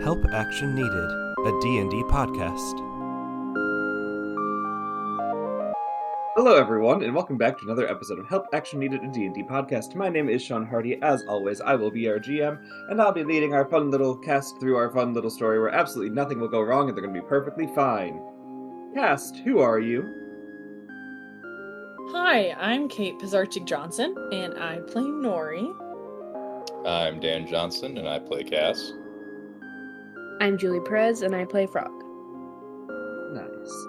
Help Action Needed, a D&D podcast. Hello everyone, and welcome back to another episode of Help Action Needed, a D&D podcast. My name is Sean Hardy. As always, I will be our GM, and I'll be leading our fun little cast through our fun little story where absolutely nothing will go wrong and they're going to be perfectly fine. Cast, who are you? Hi, I'm Kate Pizarchik-Johnson, and I play Nori. I'm Dan Johnson, and I play Cass. I'm Julie Perez, and I play Frog. Nice.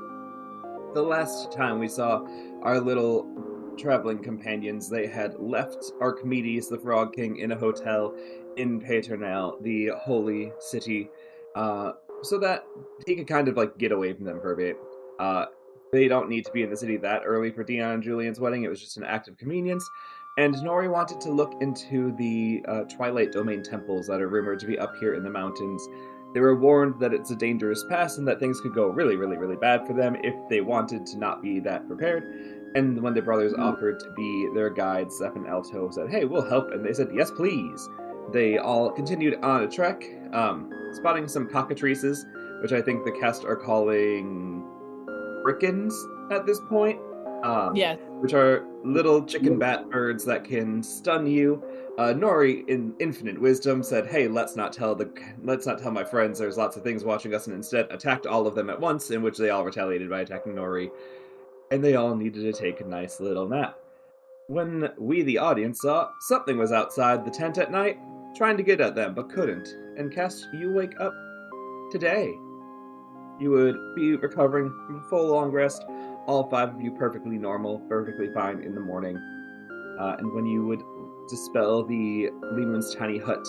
The last time we saw our little traveling companions, they had left Archimedes, the Frog King, in a hotel in Paternal, the holy city, so that he could kind of get away from them for a bit. They don't need to be in the city that early for Dion and Julian's wedding. It was just an act of convenience. And Nori wanted to look into the Twilight Domain temples that are rumored to be up here in the mountains. They were warned that it's a dangerous pass and that things could go really, really, really bad for them if they wanted to not be that prepared. And when the brothers offered to be their guides, Zeph and Alto said, "Hey, we'll help." And they said, "Yes, please." They all continued on a trek, spotting some cockatrices, which I think the cast are calling Brickens at this point. Yes. Which are little chicken bat birds that can stun you. Nori, in infinite wisdom, said, "Hey, let's not tell my friends. There's lots of things watching us," and instead attacked all of them at once, in which they all retaliated by attacking Nori, and they all needed to take a nice little nap. When we, the audience, saw something was outside the tent at night, trying to get at them, but couldn't. And Cass, you wake up today. You would be recovering from a full long rest, all five of you perfectly normal, perfectly fine in the morning. And when you would dispel the Leeman's tiny hut,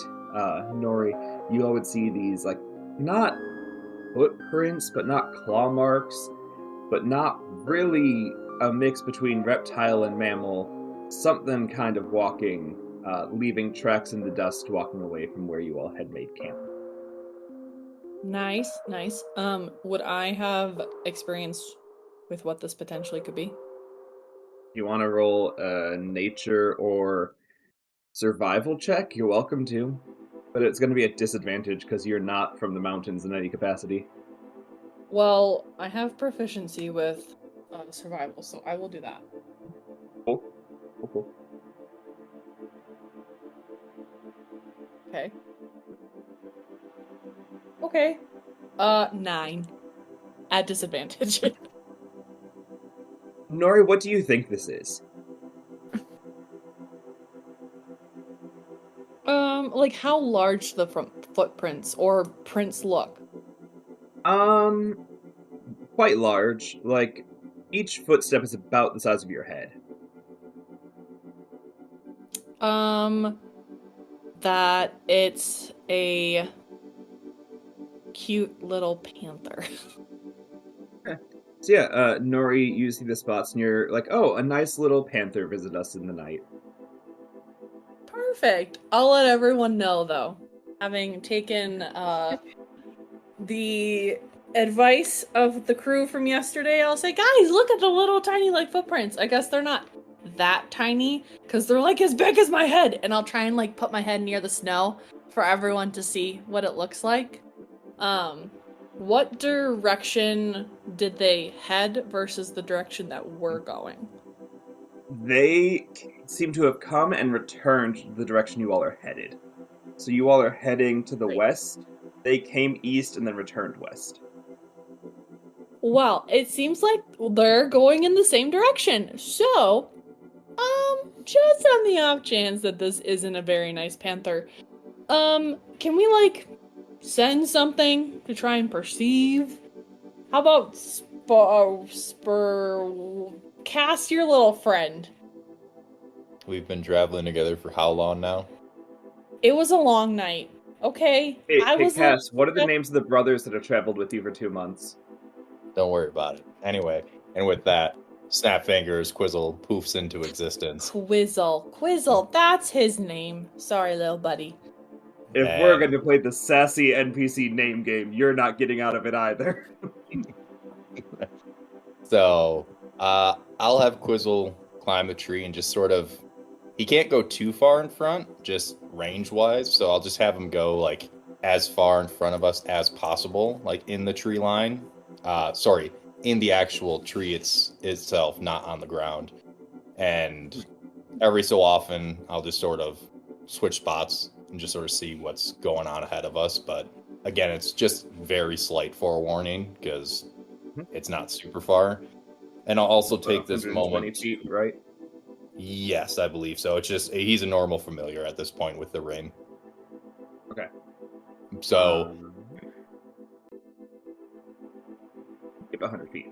Nori, you all would see these, not footprints, but not claw marks, but not really a mix between reptile and mammal, something kind of walking, leaving tracks in the dust, walking away from where you all had made camp. Nice. Would I have experience with what this potentially could be? You want to roll a nature or survival check? You're welcome to, but it's going to be a disadvantage because you're not from the mountains in any capacity. Well, I have proficiency with survival, so I will do that. Cool. Okay. 9. At disadvantage. Nori, what do you think this is? How large the footprints or prints look? Quite large. Each footstep is about the size of your head. That it's a cute little panther. So yeah, Nori, you see the spots and you're like, "Oh, a nice little panther visit us in the night." Perfect. I'll let everyone know, though. Having taken the advice of the crew from yesterday, I'll say, "Guys, look at the little tiny footprints." I guess they're not that tiny because they're as big as my head, and I'll try and put my head near the snow for everyone to see what it looks like. What direction did they head versus the direction that we're going? They seem to have come and returned to the direction you all are headed. So you all are heading to the west. They came east and then returned west. Well, it seems like they're going in the same direction. So, just on the off chance that this isn't a very nice panther, can we send something to try and perceive? How about cast your little friend? We've been traveling together for how long now? It was a long night. Okay. Hey, Cass, what are the names of the brothers that have traveled with you for 2 months? Don't worry about it. Anyway, and with that, Snap Fingers Quizzle poofs into existence. Quizzle, that's his name. Sorry, little buddy. If we're going to play the sassy NPC name game, you're not getting out of it either. So, I'll have Quizzle climb the tree and just sort of... He can't go too far in front, just range-wise, so I'll just have him go, as far in front of us as possible, like in the tree line. Sorry, in the actual tree itself, not on the ground. And every so often, I'll just sort of switch spots and just sort of see what's going on ahead of us. But again, it's just very slight forewarning because it's not super far. And I'll also take this 120 moment. feet, right? Yes, I believe so. It's just he's a normal familiar at this point with the ring. Okay. So keep 100 feet.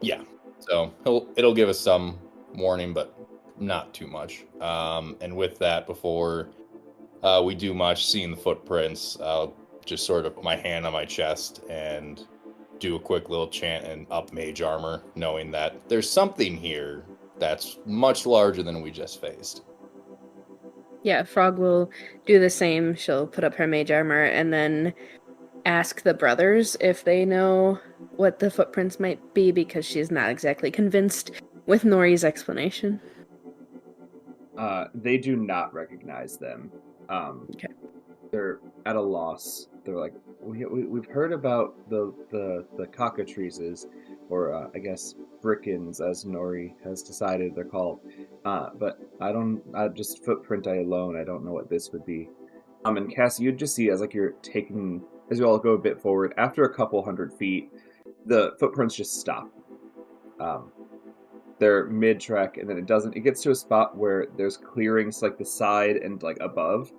yeah, so it'll give us some warning, but not too much. And with that, before we do much, seeing the footprints, I'll just sort of put my hand on my chest and do a quick little chant and up mage armor, knowing that there's something here that's much larger than we just faced. Yeah, Frog will do the same. She'll put up her mage armor and then ask the brothers if they know what the footprints might be, because she's not exactly convinced with Nori's explanation. They do not recognize them. Okay. They're at a loss. They're like, we've heard about the cockatrices, or I guess brickens, as Nori has decided they're called. But just footprint alone, I don't know what this would be. And Cassie, you'd just see as like you're taking, as you all go a bit forward, after a couple 100 feet, the footprints just stop. They're mid-trek, and then it gets to a spot where there's clearings like the side and like above,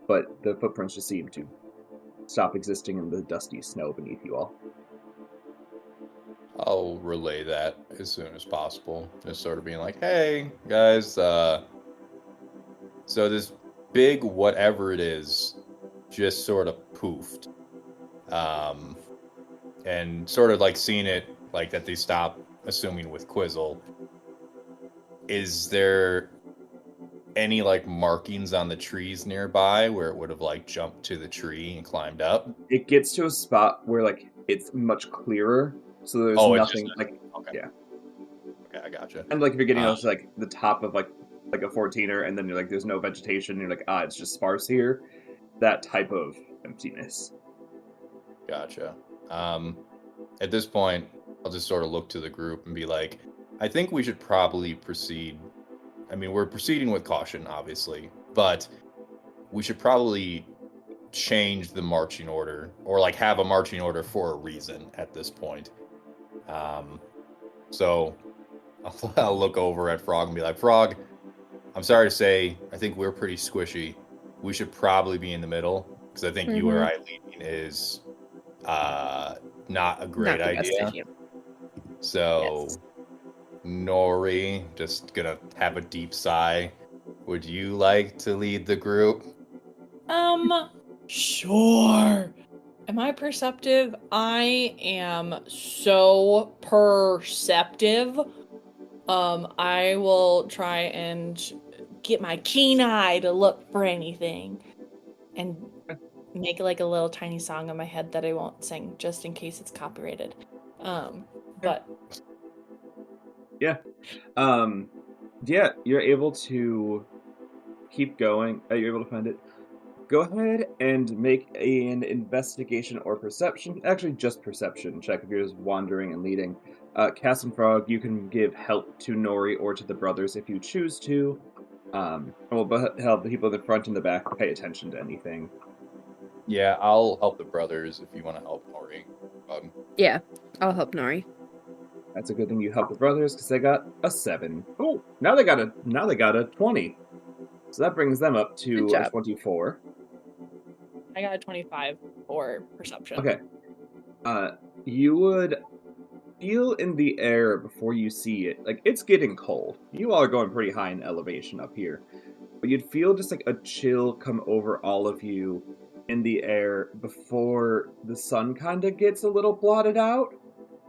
but the footprints just seem to stop existing in the dusty snow beneath you all. I'll relay that as soon as possible. Just sort of being like, hey, guys, so this big whatever it is just sort of poofed. And sort of like seeing it, like that they stop, assuming with Quizzle. Is there any like markings on the trees nearby where it would have like jumped to the tree and climbed up? It gets to a spot where like it's much clearer, so there's nothing like okay. Yeah. Okay, I gotcha. And like if you're getting to like the top of like a 14er, and then you're like there's no vegetation, you're like it's just sparse here. That type of emptiness. Gotcha. At this point, I'll just sort of look to the group and be like, I think we should probably proceed. I mean, we're proceeding with caution, obviously, but we should probably change the marching order, or like have a marching order for a reason at this point. So I'll look over at Frog and be like, Frog, I'm sorry to say, I think we're pretty squishy. We should probably be in the middle, because I think you or I leading is not a great idea. So, yes. Nori, just gonna have a deep sigh. Would you like to lead the group? Sure. Am I perceptive? I am so perceptive. I will try and get my keen eye to look for anything and make like a little tiny song in my head that I won't sing just in case it's copyrighted. But yeah, you're able to keep going. You're able to find it. Go ahead and make an investigation or perception. Actually, just perception check if you're just wandering and leading. Cass and Frog, you can give help to Nori or to the brothers if you choose to. We'll help the people in the front and the back pay attention to anything. Yeah, I'll help the brothers if you want to help Nori. Yeah, I'll help Nori. That's a good thing you help the brothers, because they got a 7. Oh, now they got a 20. So that brings them up to a 24. I got a 25 for perception. Okay. You would feel in the air before you see it. Like, it's getting cold. You all are going pretty high in elevation up here. But you'd feel just like a chill come over all of you in the air before the sun kind of gets a little blotted out.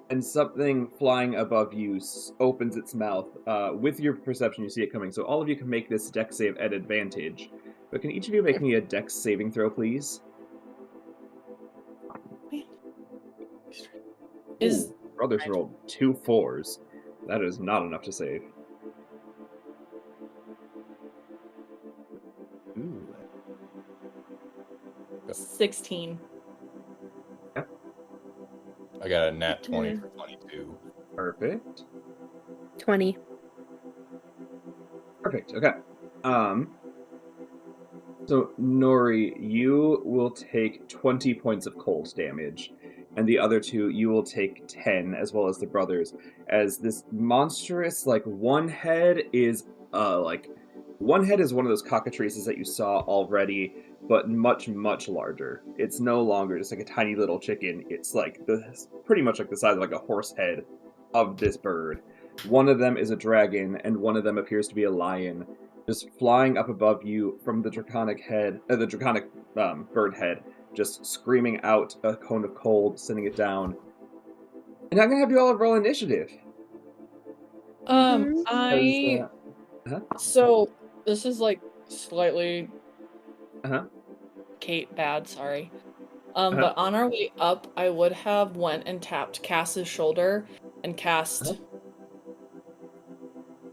And something flying above you opens its mouth. With your perception, you see it coming. So all of you can make this dex save at advantage. But can each of you make me a dex saving throw, please? Brothers rolled 2 4s. That is not enough to save. Ooh. 16. I got a nat 20 for 22. Perfect. 20. Perfect. Okay. So Nori, you will take 20 points of cold damage, and the other two you will take 10, as well as the brothers, as this monstrous one head is one head is one of those cockatrices that you saw already, but much larger. It's no longer just like a tiny little chicken. It's pretty much like the size of like a horse head of this bird. One of them is a dragon, and one of them appears to be a lion, just flying up above you from the draconic bird head, just screaming out a cone of cold, sending it down. And I'm gonna have you all roll initiative. So this is like slightly Uh-huh. Kate bad, sorry. But on our way up, I would have went and tapped Cass's shoulder and cast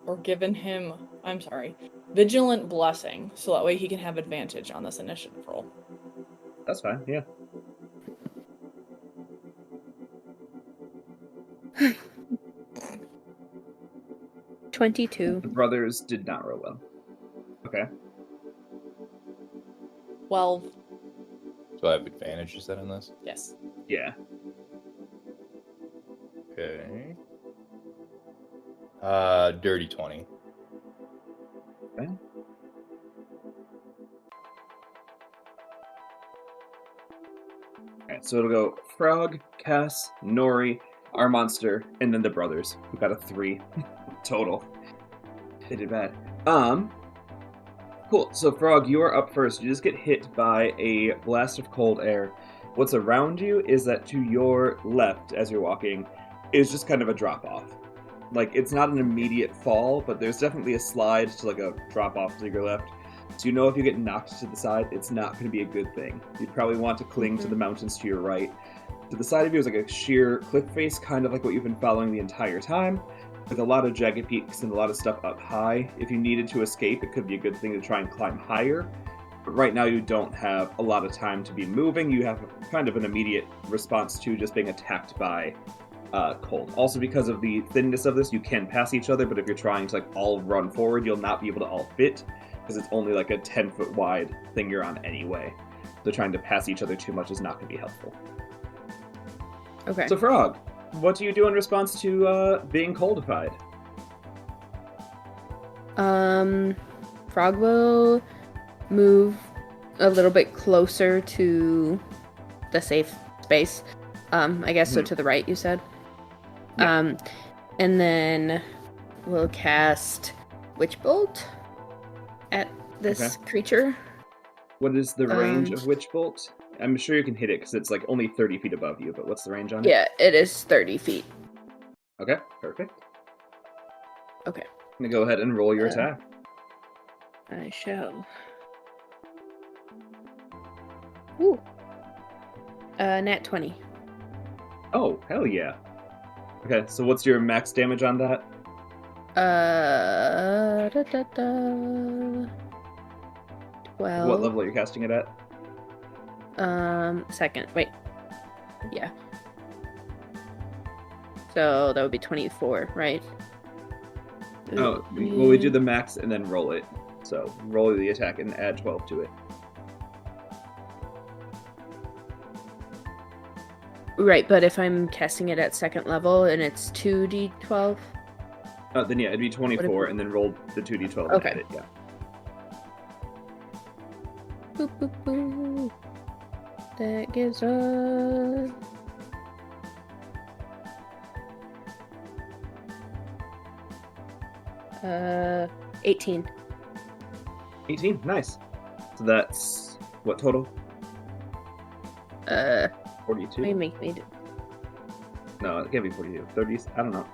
or given him, I'm sorry, Vigilant Blessing, so that way he can have advantage on this initiative roll. That's fine, yeah. $22. The brothers did not roll well. Okay. 12. So I have advantage, you said, in this? Yes. Yeah. Okay. Dirty 20. Okay. Alright, so it'll go Frog, Cass, Nori, our monster, and then the brothers. We got a 3 total. They did bad. Cool. So Frog, you are up first. You just get hit by a blast of cold air. What's around you is that to your left, as you're walking, is just kind of a drop off. Like, it's not an immediate fall, but there's definitely a slide to like a drop off to your left. So you know if you get knocked to the side, it's not going to be a good thing. You'd probably want to cling to the mountains to your right. To the side of you is like a sheer cliff face, kind of like what you've been following the entire time, with a lot of jagged peaks and a lot of stuff up high. If you needed to escape, it could be a good thing to try and climb higher. But right now you don't have a lot of time to be moving. You have kind of an immediate response to just being attacked by cold. Also, because of the thinness of this, you can pass each other, but if you're trying to like all run forward, you'll not be able to all fit, because it's only like a 10-foot wide thing you're on anyway. So trying to pass each other too much is not going to be helpful. Okay. So Frog, what do you do in response to being coldified? Frog will move a little bit closer to the safe space. I guess so to the right, you said? Yeah. And then we'll cast Witch Bolt at this creature. What is the range of Witch Bolt? I'm sure you can hit it because it's like only 30 feet above you, but what's the range on it? Yeah, it is 30 feet. Okay, perfect. Okay. I'm going to go ahead and roll your attack. I shall. Ooh. Nat 20. Oh, hell yeah. Okay, so what's your max damage on that? 12. What level are you casting it at? Second. Wait. Yeah. So that would be 24, right? Oh, well, we do the max and then roll it. So roll the attack and add 12 to it. Right, but if I'm casting it at second level and it's 2d12? Then yeah, it'd be 24 and then roll the 2d12 and add it, yeah. Boop, boop, boop. That gives us... Uh, 18. 18, nice. So that's, what total? 42? What do you make me do? No, it can't be 42. 30, I don't know.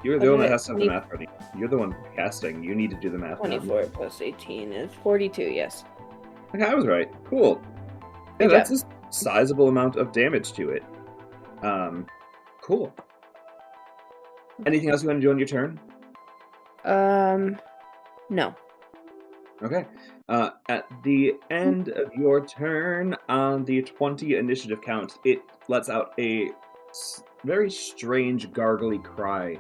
You're the one that has to have the math ready. You're the one casting. You need to do the math. 24 now. Plus 18 is 42, yes. Okay, I was right. Cool. Yeah, that's a sizable amount of damage to it. Cool. Anything else you want to do on your turn? No. Okay. At the end of your turn, on the 20 initiative count, it lets out a very strange, gargly cry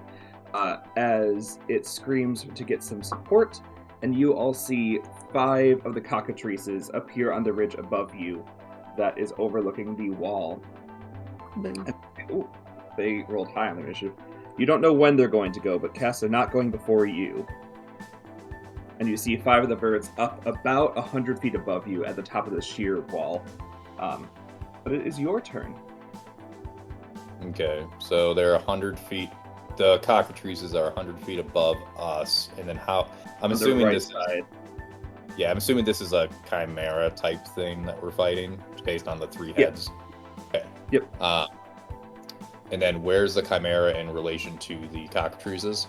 as it screams to get some support, and you all see 5 of the cockatrices appear on the ridge above you that is overlooking the wall. Ooh, they rolled high on their initiative. You don't know when they're going to go, but Cass, they're not going before you. And you see 5 of the birds up about 100 feet above you at the top of the sheer wall. But it is your turn. Okay, so they're 100 feet. The cockatrices are 100 feet above us, and then how? I'm assuming this. Side. Yeah, I'm assuming this is a Chimera type thing that we're fighting, based on the 3 heads. Yep. Okay. Yep. And then where's the Chimera in relation to the cockatrices?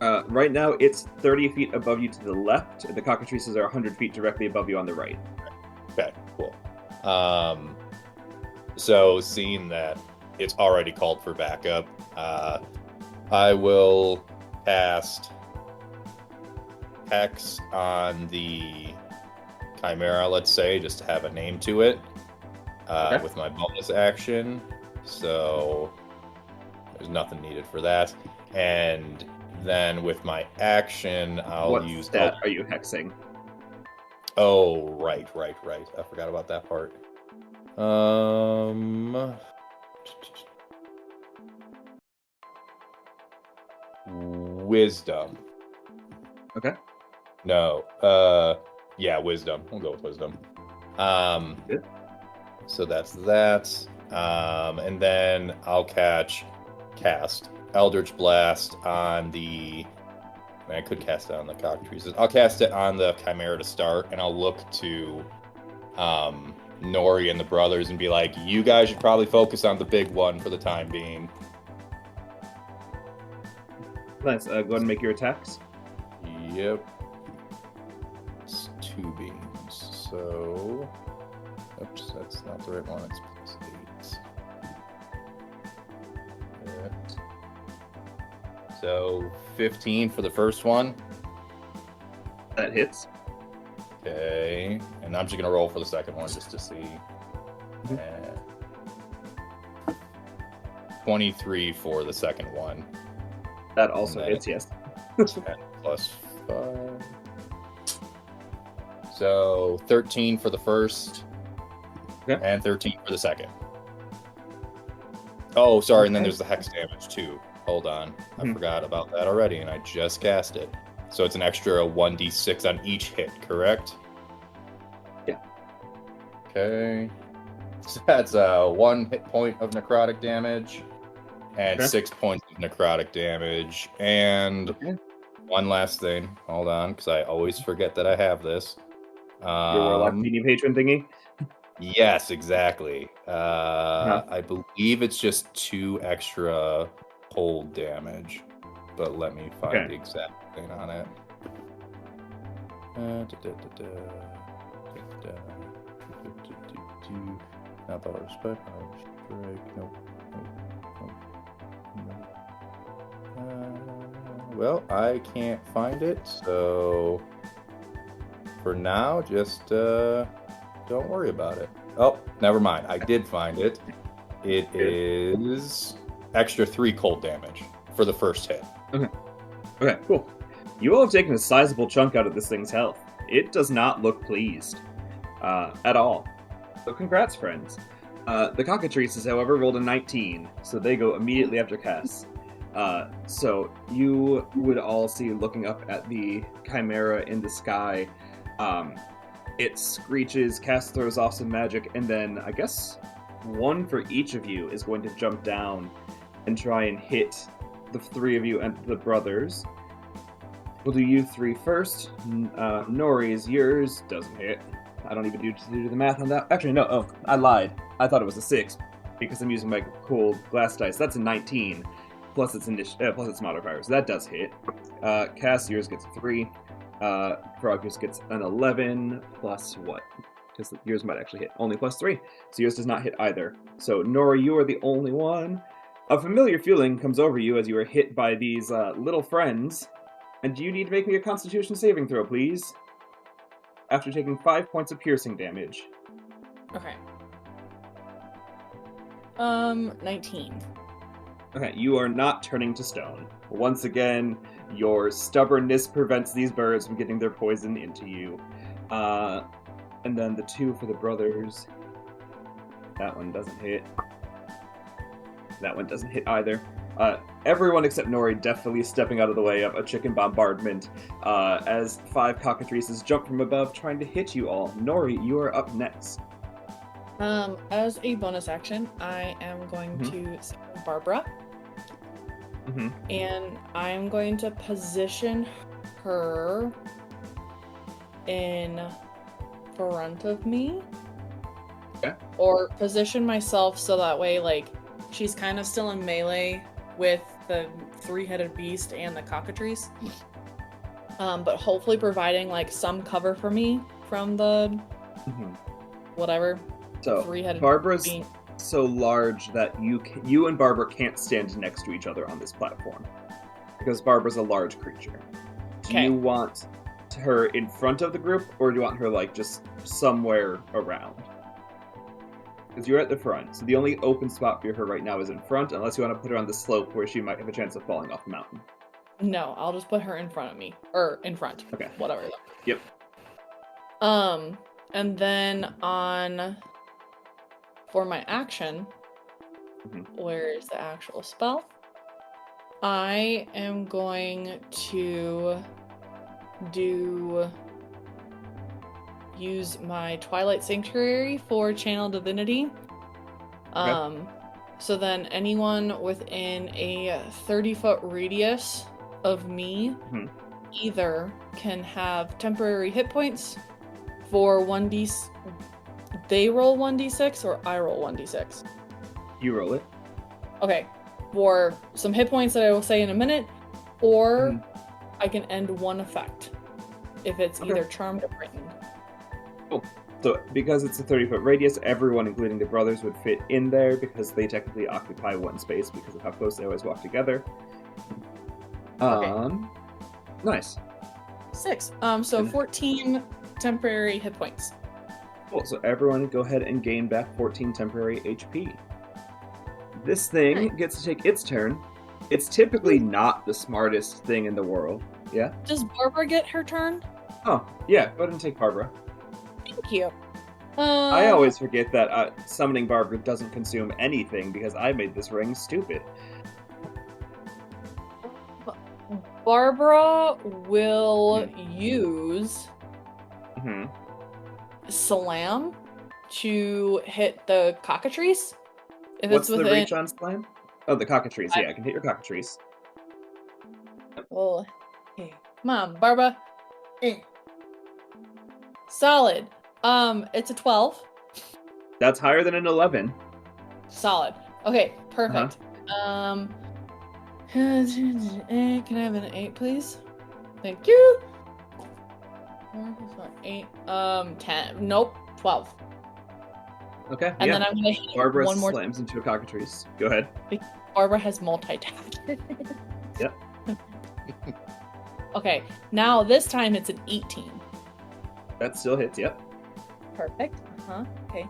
Right now, it's 30 feet above you to the left, and the cockatrices are 100 feet directly above you on the right. Okay, cool. So seeing that it's already called for backup, I will cast Hex on the Chimera, let's say, just to have a name to it, Okay. with my bonus action. So there's nothing needed for that. And then with my action, I'll What use stat are you hexing? Oh, right. I forgot about that part. Wisdom. Okay. No. Yeah, wisdom. We'll go with wisdom. Good. So that's that. And then I'll cast Eldritch Blast on the. I could cast it on the cockatrices. I'll cast it on the Chimera to start, and I'll look to Nori and the brothers and be like, you guys should probably focus on the big one for the time being. Nice. Go ahead and make your attacks. Yep. It's 2 beams. So. Oops, that's not the right one. It's +8. So 15 for the first one. That hits. Okay. And I'm just going to roll for the second one just to see. 23 for the second one. That also And hits, yes. 10 plus 5. So 13 for the first. Okay. And 13 for the second. Oh, sorry. And then Okay. there's the hex damage too. Hold on. I forgot about that already, and I just cast it. So it's an extra 1d6 on each hit, correct? Yeah. Okay. So that's 1 hit point of necrotic damage and Okay. 6 points of necrotic damage. And Okay. one last thing. Hold on, because I always forget that I have this. Your Warlock Medium Patron thingy? Yes, exactly. I believe it's just 2 extra cold damage, but let me find Okay. the exact thing on it. Not power spike, power strike. Nope. Well, I can't find it, so for now, just don't worry about it. Oh, never mind. I did find it. It is extra 3 cold damage for the first hit. Okay, cool. You all have taken a sizable chunk out of this thing's health. It does not look pleased. At all. So congrats, friends. The cockatrices, however, rolled a 19, so they go immediately after Cass. So you would all see, looking up at the Chimera in the sky, it screeches, Cass throws off some magic, and then I guess one for each of you is going to jump down and try and hit the 3 of you and the brothers. We'll do you 3 first. Nori's, yours doesn't hit. I don't even do the math on that. Actually, no. Oh, I lied. I thought it was a 6 because I'm using my cool glass dice. That's a 19 plus its plus its modifier, so that does hit. Cass, yours gets a 3. Frog, yours gets an 11 plus what? Because yours might actually hit. Only plus 3. So yours does not hit either. So Nori, you are the only one. A familiar feeling comes over you as you are hit by these little friends. And do you need to make me a Constitution saving throw, please? after taking 5 points of piercing damage. Okay. 19. Okay, you are not turning to stone. Once again, your stubbornness prevents these birds from getting their poison into you. And then the 2 for the brothers. That one doesn't hit. That one doesn't hit either. Everyone except Nori definitely stepping out of the way of a chicken bombardment as 5 cockatrices jump from above trying to hit you all. Nori, you are up next. As a bonus action, I am going to summon Barbara. And I'm going to position her in front of me. Okay. Or position myself so that way, like, she's kind of still in melee with the 3-headed beast and the cockatrice. But hopefully providing, like, some cover for me from the whatever. So, 3-headed Barbara's beast. so large that you and Barbara can't stand next to each other on this platform. Because Barbara's a large creature. Do you want her in front of the group, or do you want her, like, just somewhere around? Because you're at the front, so the only open spot for her right now is in front, unless you want to put her on the slope where she might have a chance of falling off the mountain. No, I'll just put her in front of me. Or in front. Okay. Whatever. Yep. And then for my action, where is the actual spell? I am going to use my Twilight Sanctuary for Channel Divinity. So then anyone within a 30-foot radius of me either can have temporary hit points for 1d. They roll 1d6 or I roll 1d6? You roll it. Okay. For some hit points that I will say in a minute, or I can end one effect if it's either charmed or frightened. Cool. So, because it's a 30-foot radius, everyone, including the brothers, would fit in there because they technically occupy one space because of how close they always walk together. Nice. 6. So 14 temporary hit points. Cool. So everyone go ahead and gain back 14 temporary HP. This thing gets to take its turn. It's typically not the smartest thing in the world. Yeah? Does Barbara get her turn? Oh, yeah. Go ahead and take Barbara. Thank you. I always forget that summoning Barbara doesn't consume anything because I made this ring stupid. Barbara will use Slam to hit the cockatrice. If What's it's the within... reach on Slam? Oh, the cockatrice. Yeah, I can hit your cockatrice. Well, hey, come on, Barbara. Solid. It's a 12. That's higher than an 11. Solid. Okay, perfect. Can I have an 8, please? Thank you. 8. 10. Nope. 12. Okay. And then I'm gonna hit Barbara one more. slams into a cockatrice. Go ahead. Barbara has multi-attack. Yep. Okay. Now this time it's an 18. That still hits. Yep. Perfect. Okay.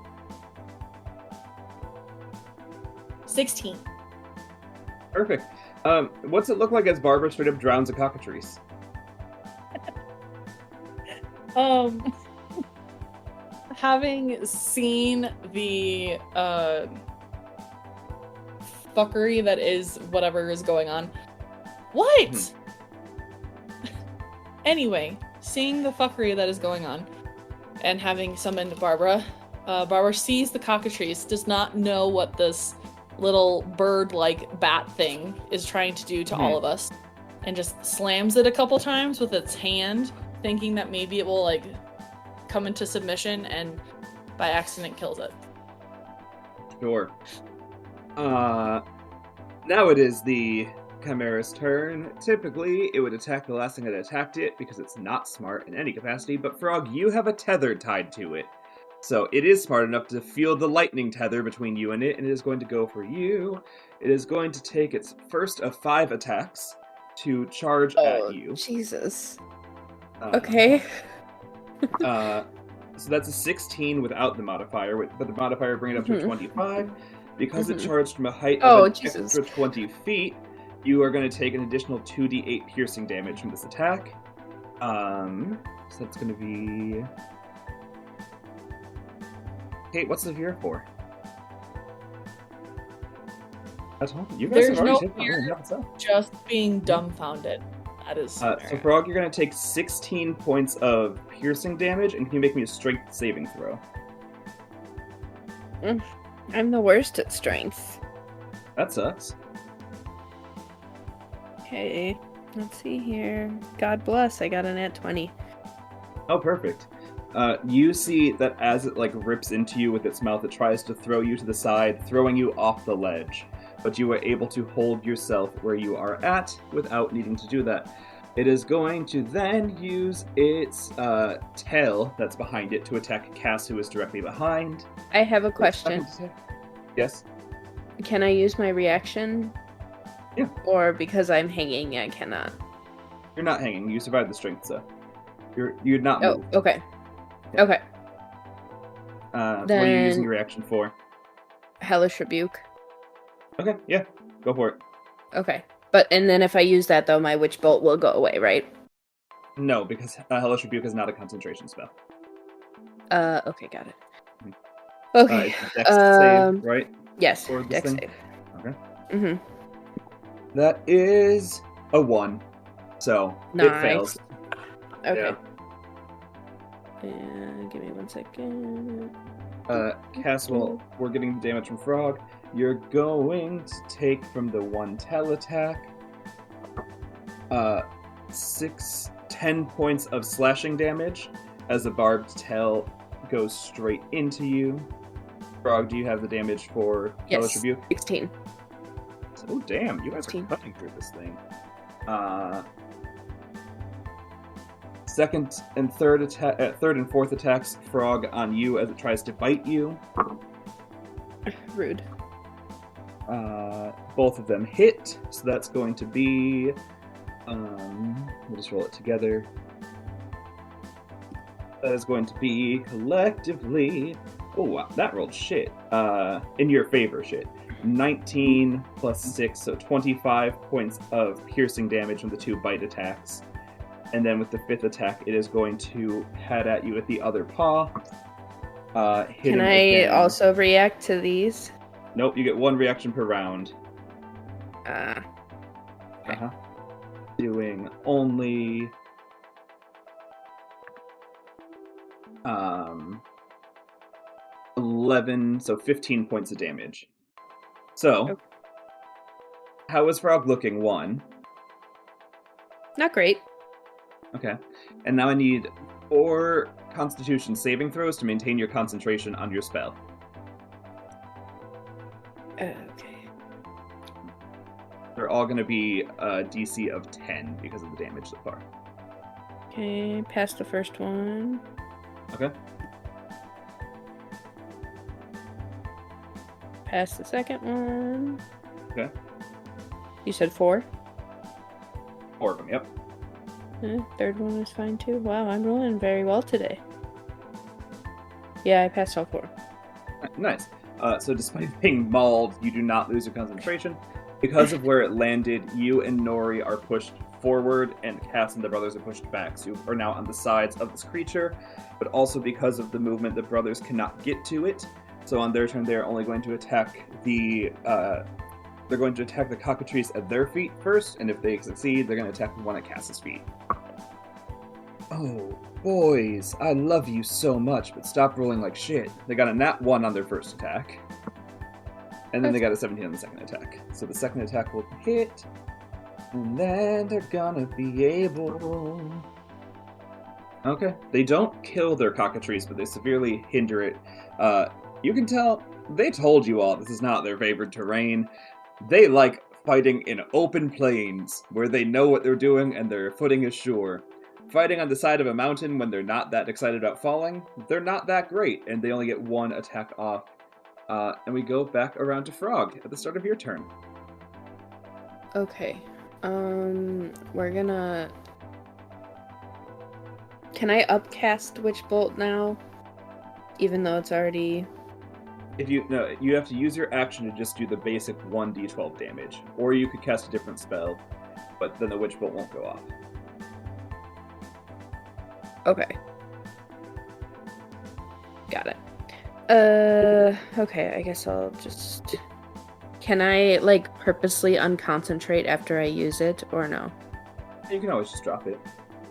16. Perfect. What's it look like as Barbara straight up drowns a cockatrice? Having seen the fuckery that is whatever is going on. What? Anyway, seeing the fuckery that is going on and having summoned Barbara, Barbara sees the cockatrice, does not know what this little bird-like bat thing is trying to do to all of us, and just slams it a couple times with its hand, thinking that maybe it will, like, come into submission, and by accident kills it. Sure. Now it is the Chimera's turn. Typically, it would attack the last thing that attacked it, because it's not smart in any capacity, but Frog, you have a tether tied to it. So it is smart enough to feel the lightning tether between you and it is going to go for you. It is going to take its first of 5 attacks to charge at you. Jesus. Okay. So that's a 16 without the modifier, but the modifier bring it up to a 25. Because it charged from a height of an extra 20 feet, you are going to take an additional 2d8 piercing damage from this attack. So that's going to be... Kate, what's the fear for? That's all. You guys There's have no already fear, just being dumbfounded. That is so Frog, you're going to take 16 points of piercing damage, and can you make me a strength saving throw? I'm the worst at strength. That sucks. Okay, let's see here. God bless, I got an at 20. Oh, perfect. You see that as it rips into you with its mouth, it tries to throw you to the side, throwing you off the ledge. But you are able to hold yourself where you are at without needing to do that. It is going to then use its tail that's behind it to attack Cass, who is directly behind. I have a question. Yes? Can I use my reaction? Yeah. Or because I'm hanging, I cannot? You're not hanging. You survived the strength, so you're not moved. Oh, okay. Yeah. Okay. What are you using your reaction for? Hellish Rebuke. Okay, yeah. Go for it. Okay. And then if I use that, though, my Witch Bolt will go away, right? No, because Hellish Rebuke is not a concentration spell. Okay, got it. Okay. It's a dex save, right? Yes, For this dex thing? save. Okay. Mm-hmm. That is a 1. So, nice. It fails. Okay. Yeah. Give me 1 second. Cass, while we're getting the damage from Frog, you're going to take from the 1 tail attack 10 points of slashing damage as the barbed tail goes straight into you. Frog, do you have the damage for Hellish Rebuke? 16. Oh, damn, you guys 16. are cutting through this thing. Second and third and fourth attacks, Frog, on you as it tries to bite you. Rude. Both of them hit, so that's going to be... we'll just roll it together. That is going to be collectively... Oh, wow, that rolled shit. In your favor, shit. 19 plus 6, so 25 points of piercing damage from the 2 bite attacks. And then with the 5th attack, it is going to head at you with the other paw. Can I also react to these? Nope, you get 1 reaction per round. Doing only... 11, so 15 points of damage. So, okay. How is Frog looking? 1. Not great. Okay. And now I need 4 Constitution saving throws to maintain your concentration on your spell. Okay. They're all going to be a DC of 10 because of the damage so far. Okay, past the first one. Okay. Past the second one. Okay. You said 4? 4 of them, yep. Third one was fine too. Wow, I'm rolling very well today. Yeah, I passed all 4. Nice. So despite being mauled, you do not lose your concentration. Because of where it landed, you and Nori are pushed forward, and Cass and the brothers are pushed back. So you are now on the sides of this creature, but also because of the movement, the brothers cannot get to it. So on their turn, they are only going to attack the cockatrice at their feet first, and if they succeed, they're going to attack the one at Cass's feet. Oh, boys, I love you so much, but stop rolling like shit. They got a nat 1 on their first attack. And then they got a 17 on the second attack. So the second attack will hit, and then they're gonna be able... Okay, they don't kill their cockatrice, but they severely hinder it. You can tell, they told you all this is not their favored terrain. They like fighting in open plains, where they know what they're doing and their footing is sure. Fighting on the side of a mountain when they're not that excited about falling, they're not that great, and they only get 1 attack off. And we go back around to Frog at the start of your turn. Okay. We're gonna... Can I upcast Witch Bolt now? Even though it's already... If you have to use your action to just do the basic 1d12 damage, or you could cast a different spell, but then the Witch Bolt won't go off. Okay. Got it. Okay, I guess I'll just... Can I, like, purposely unconcentrate after I use it, or no? You can always just drop it.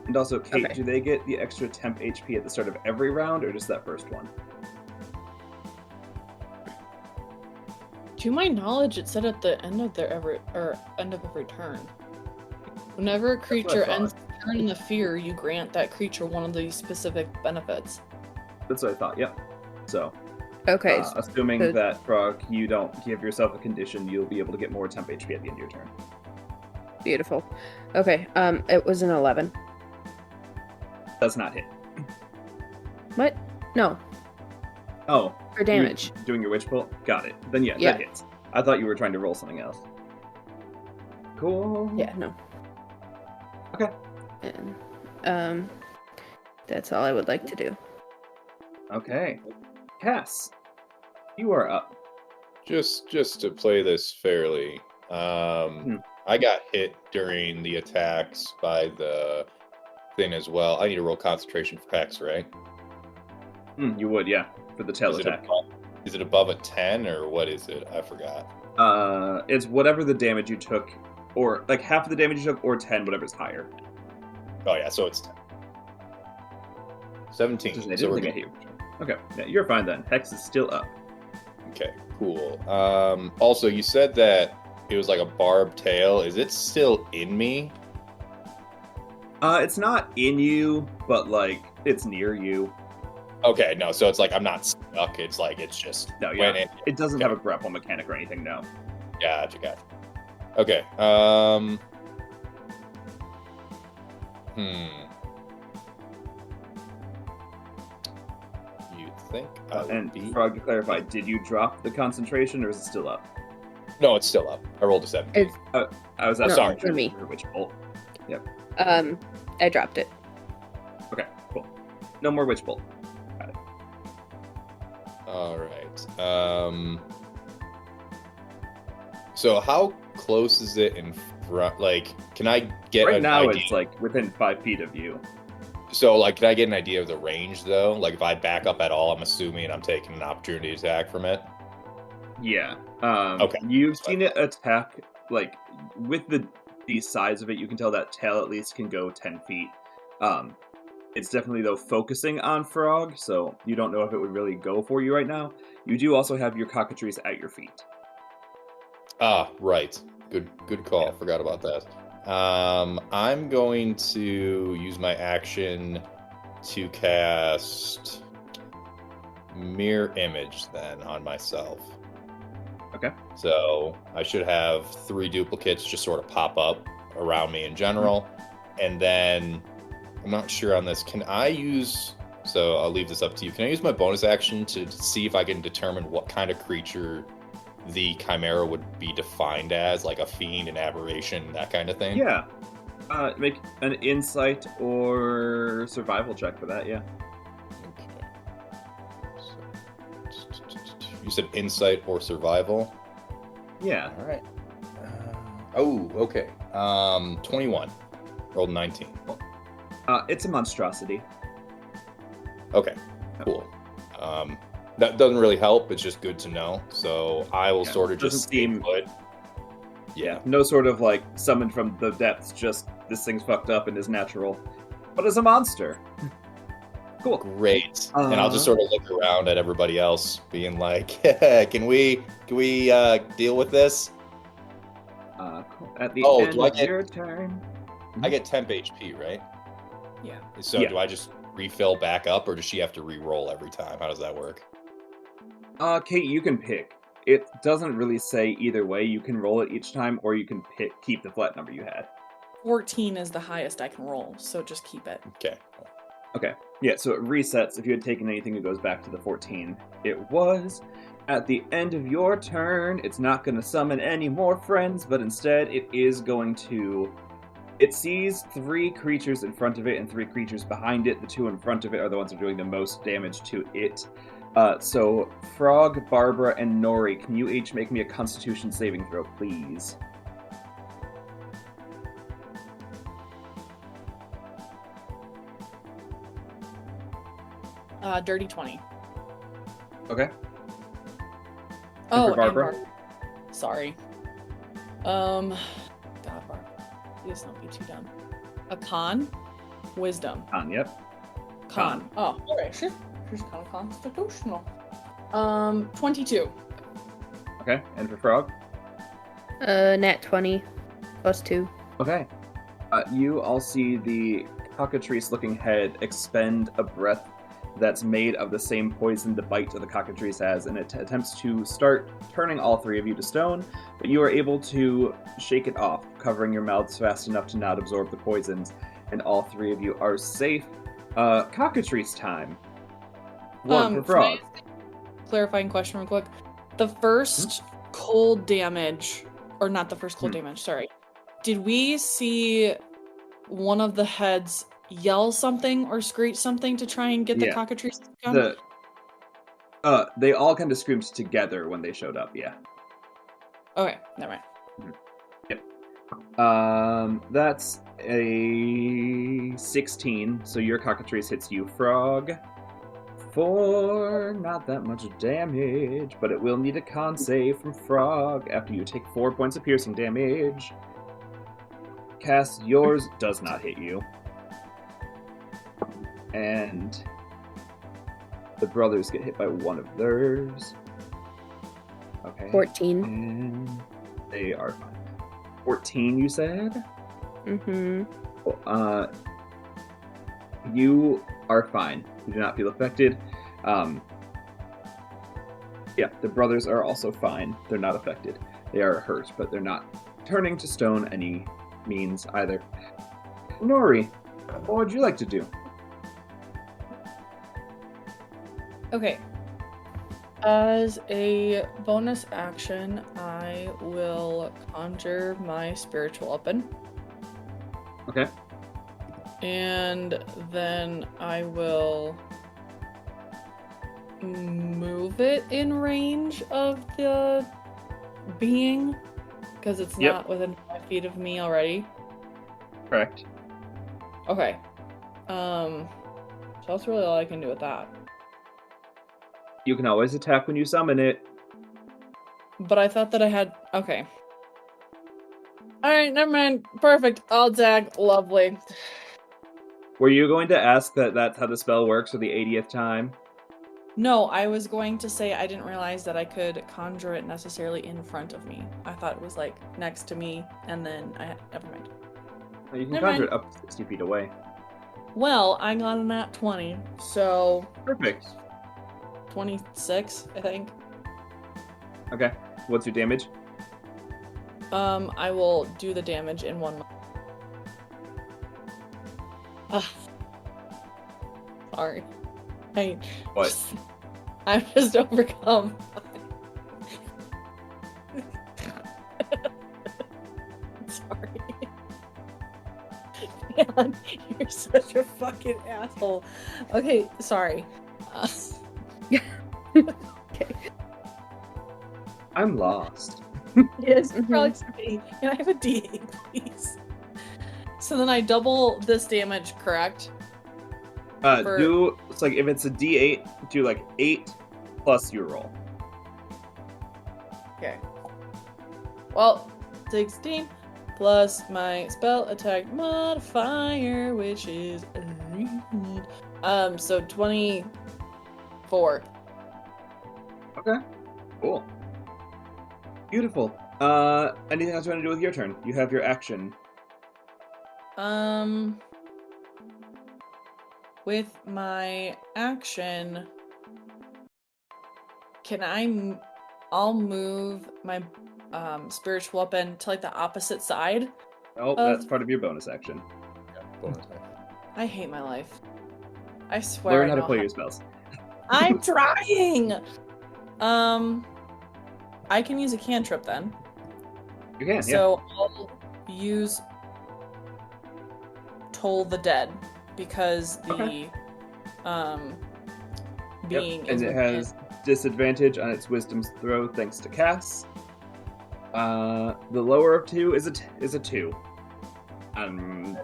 And also, Kate, Okay. do they get the extra temp HP at the start of every round, or just that first one? To my knowledge, it said at the end of end of every turn. Whenever a creature ends the turn in the fear, you grant that creature one of these specific benefits. That's what I thought, yep. So, Okay. assuming so- that, Frog, you don't give yourself a condition, you'll be able to get more temp HP at the end of your turn. Beautiful. Okay, it was an 11. Does not hit. What? No, Oh. for damage. You're doing your Witch Bolt? Got it. Then yeah, Yeah. that hits. I thought you were trying to roll something else. Cool. Yeah, no. Okay. And, that's all I would like to do. Okay. Cass, you are up. Just to play this fairly, I got hit during the attacks by the thing as well. I need to roll concentration for Hex, right? You would, yeah, for the tail attack. Is it above a 10 or what is it? I forgot. It's whatever the damage you took, or like half of the damage you took, or 10, whatever's higher. Oh yeah, so it's 10. 17. I So we're didn't think I good. hit you. Okay, yeah, you're fine then. Hex is still up. Okay, cool. Also, you said that it was like a barbed tail. Is it still in me? It's not in you, but like it's near you. Okay, no. So it's like I'm not stuck. It's like it's just No, yeah. went in. It doesn't Okay. have a grapple mechanic or anything. No. Gotcha. Okay. You'd think I would And be. Frog, to clarify, did you drop the concentration, or is it still up? No, it's still up. I rolled a 17. It's I was No, asking sorry. for me. for Witch Bolt. I dropped it. Okay, cool. No more Witch Bolt. All right. So how close is it in front? Like, can I get Right an now, idea? it's like within 5 feet of you. So, like, can I get an idea of the range though? Like, if I back up at all, I'm assuming I'm taking an opportunity attack from it. Yeah. Okay. You've seen it attack, like, with the size of it, you can tell that tail at least can go 10 feet. It's definitely, though, focusing on Frog, so you don't know if it would really go for you right now. You do also have your cockatrice at your feet. Ah, right. Good call. Yeah. Forgot about that. I'm going to use my action to cast Mirror Image then on myself. Okay. So I should have 3 duplicates just sort of pop up around me in general. And then I'm not sure on this. Can I use... So I'll leave this up to you. Can I use my bonus action to see if I can determine what kind of creature the Chimera would be defined as? Like a fiend, an aberration, that kind of thing? Yeah. Make an insight or survival check for that, yeah. Okay. You said insight or survival? Yeah. All right. Okay. 21. Rolled 19. It's a monstrosity. Okay, cool. That doesn't really help. It's just good to know. So I will Yeah, sort of just doesn't stay seem- put. Yeah. No sort of, like, summoned from the depths, just this thing's fucked up and is natural. But as a monster. Cool. Great. And I'll just Uh-huh. sort of look around at everybody else, being like, "Can we deal with this?" Cool. At the Oh, end do I of get- your turn. I get temp HP, right? Yeah. So Yeah. do I just refill back up, or does she have to re-roll every time? How does that work? Kate, you can pick. It doesn't really say either way. You can roll it each time, or you can keep the flat number you had. 14 is the highest I can roll, so just keep it. Okay. Okay. Yeah, so it resets. If you had taken anything, it goes back to the 14. It was. At the end of your turn, it's not going to summon any more friends, but instead it is going to It sees 3 creatures in front of it and 3 creatures behind it. The 2 in front of it are the ones that are doing the most damage to it. So, Frog, Barbara, and Nori, can you each make me a Constitution saving throw, please? Dirty 20. Okay. Oh, for Barbara? and Barbara. Sorry. God, Barbara. Please don't be too dumb. A con? Wisdom. Con, yep. Con. Oh, alright, sure. She's kind of constitutional. 22. Okay, and for Frog? Nat 20 plus 2. Okay. You all see the cockatrice-looking head expend a breath that's made of the same poison the bite of the cockatrice has, and it attempts to start turning all 3 of you to stone, but you are able to shake it off, covering your mouths fast enough to not absorb the poisons, and all 3 of you are safe. Cockatrice time. One for Frog. Can I ask a clarifying question real quick? The first cold damage, or not the first cold damage, sorry. Did we see one of the heads yell something or screech something to try and get the cockatrice to come? They all kind of screamed together when they showed up, yeah. Okay, never mind. Yep. That's a 16, so your cockatrice hits you, Frog, for not that much damage, but it will need a con save from Frog after you take 4 points of piercing damage. Cass, yours does not hit you. And the brothers get hit by one of theirs. Okay. 14. And they are fine. 14, you said? Mm-hmm. You are fine. You do not feel affected. Yeah, the brothers are also fine. They're not affected. They are hurt, but they're not turning to stone any means either. Nori, what would you like to do? Okay. As a bonus action, I will conjure my spiritual weapon. Okay. And then I will move it in range of the being, because it's not within 5 feet of me already. Correct. Okay. So that's really all I can do with that. You can always attack when you summon it. But I thought that I had... Okay. Alright, never mind. Perfect. I'll attack. Lovely. Were you going to ask that that's how the spell works for the 80th time? No, I was going to say I didn't realize that I could conjure it necessarily in front of me. I thought it was like next to me, and then never mind. You can conjure it up to 60 feet away. Well, I got a nat 20, so... Perfect. 26, I think. Okay. What's your damage? I will do the damage in 1 Sorry. What? I'm just overcome. Sorry. Man, you're such a fucking asshole. Okay, sorry. Okay. I'm lost. Yes, probably me. Can I have a D8, please? So then I double this damage, correct? Do it's like if it's a D8, do like 8 plus your roll. Okay. Well, 16 plus my spell attack modifier, which is so 24. Okay. Cool. Beautiful. Anything else you want to do with your turn? You have your action. With my action, I'll move my spiritual weapon to like the opposite side. Oh, that's part of your bonus action. Yeah, bonus action. I hate my life. I swear. Learn how to play your spells. I'm trying. I can use a cantrip then. You can, So I'll use Toll the Dead because the Okay. being And is it within. has disadvantage on its wisdom's throw thanks to Cass. The lower of 2 is a 2.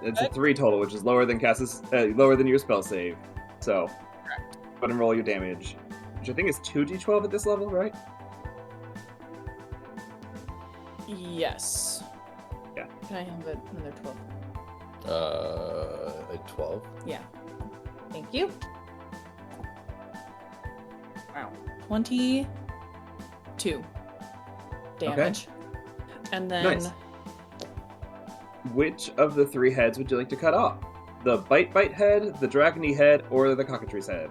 It's a 3 total, which is lower than Cass's, lower than your spell save. So, go ahead and roll your damage, which I think is 2d12 at this level, right? Yes. Yeah. Can I have another 12? 12. Yeah. Thank you. Wow. 22 damage. And then Nice. Which of the 3 heads would you like to cut off? The bite head, the dragony head, or the cockatrice head?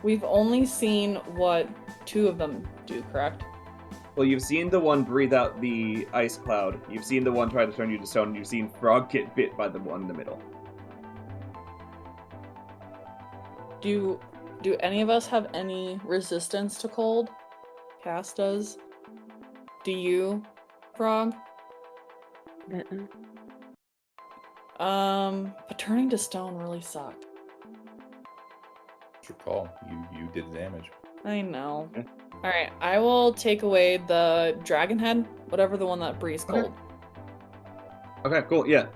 we've only seen what 2 of them do, correct? Well, you've seen the one breathe out the ice cloud. You've seen the one try to turn you to stone. And you've seen Frog get bit by the one in the middle. Do any of us have any resistance to cold? Cass does. Do you, Frog? Uh-uh. But turning to stone really sucked. It's your call. You did the damage. I know. Okay. Alright, I will take away the dragon head, whatever the one that breathes cold. Okay, cool, yeah.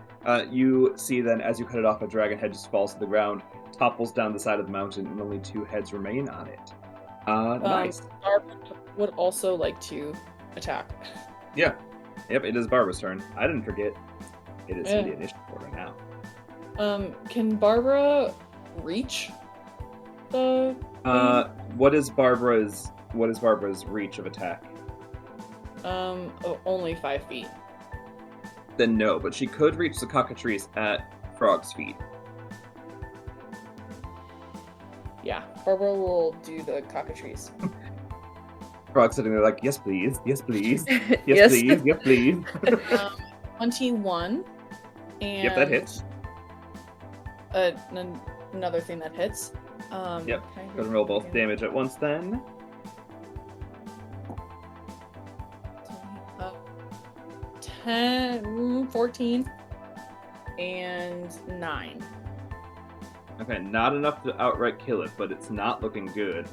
You see then, as you cut it off, a dragon head just falls to the ground, topples down the side of the mountain, and only 2 heads remain on it. Nice. Barbara would also like to attack. Yeah. Yep, it is Barbara's turn. I didn't forget. It is Yeah. in the initiative order now. Can Barbara reach the What is Barbara's reach of attack? only 5 feet. Then no, but she could reach the cockatrice at Frog's feet. Yeah, Barbara will do the cockatrice. Frog's sitting there like, yes please, yes please, yes, Yes. please, yes please. 21 and Yep, that hits. Another thing that hits. Yep, can I Go ahead and roll both damage at once then. 10, 14, and 9. Okay, not enough to outright kill it, but it's not looking good.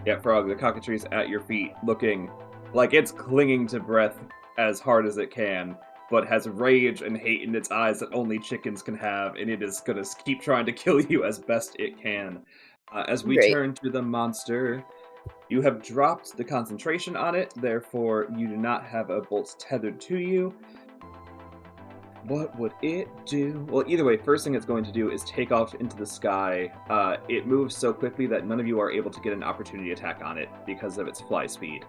Yeah, Frog, the cockatrice at your feet, looking like it's clinging to breath as hard as it can, but has rage and hate in its eyes that only chickens can have, and it is gonna keep trying to kill you as best it can. As we Great. turn to the monster, you have dropped the concentration on it, therefore you do not have a bolt tethered to you. What would it do? Well, either way, first thing it's going to do is take off into the sky. It moves so quickly that none of you are able to get an opportunity attack on it because of its fly speed.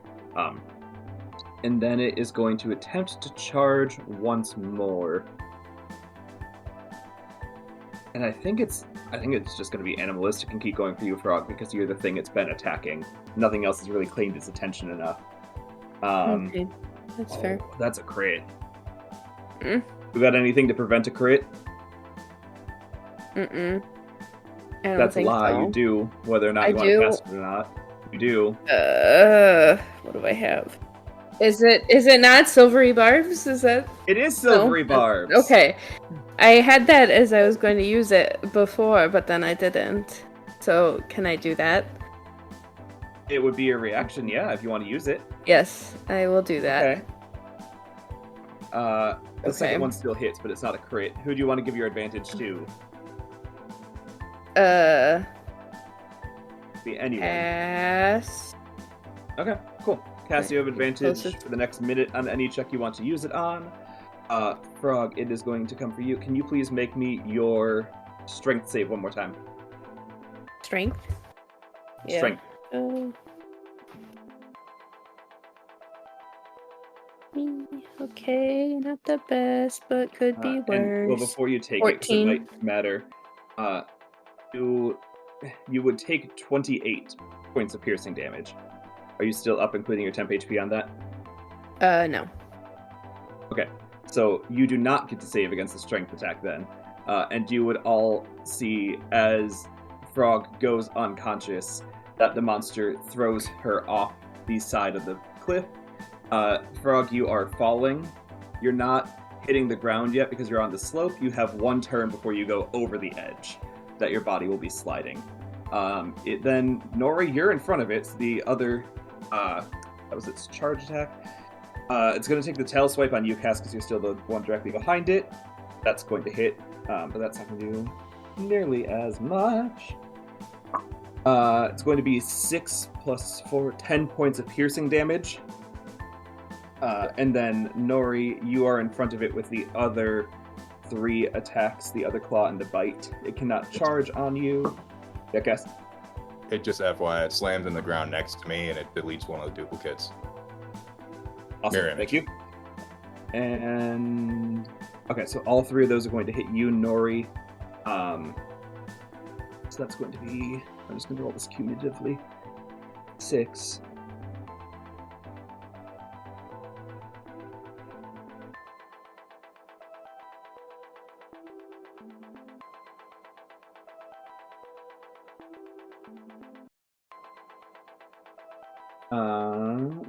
And then it is going to attempt to charge once more. And I think it's just going to be animalistic and keep going for you, Frog, because you're the thing it's been attacking. Nothing else has really claimed its attention enough. Okay, that's fair. That's a crit. Mm. You got anything to prevent a crit? Mm-mm. I don't That's a think lie. so. You do, whether or not I you want to do. cast it or not. You do. What do I have? Is it not silvery barbs? Is that It is silvery no? barbs. Okay. I had that as I was going to use it before, but then I didn't. So can I do that? It would be a reaction, yeah, if you want to use it. Yes, I will do that. Okay. The Okay. second one still hits, but it's not a crit. Who do you want to give your advantage to? Be anyone. Pass. Okay, cool. Cass, you have advantage Closest. for the next minute on any check you want to use it on. Frog, it is going to come for you. Can you please make me your strength save one more time? Strength. Yeah. Strength. Okay, not the best, but could be worse. And, well, before you take it, 'cause it 14. might matter, you would take 28 points of piercing damage. Are you still up, including your temp HP on that? No. Okay, so you do not get to save against the strength attack then. And you would all see as Frog goes unconscious that the monster throws her off the side of the cliff. Frog, you are falling, You're not hitting the ground yet because you're on the slope. You have one turn before you go over the edge that your body will be sliding. Then, Nori, you're in front of it. The other, that was its charge attack. It's going to take the tail swipe on you, Cass, because you're still the one directly behind it. That's going to hit, but that's not going to do nearly as much. It's going to be 6 plus 4, 10 points of piercing damage. And then, Nori, you are in front of it with the other 3 attacks, the other claw and the bite. It cannot charge on you. Yeah, Cass? It just FYI, it slams in the ground next to me and it deletes one of the duplicates. Awesome, Mirror thank you. And... okay, so all 3 of those are going to hit you, Nori. So that's going to be... I'm just going to roll this cumulatively. 6.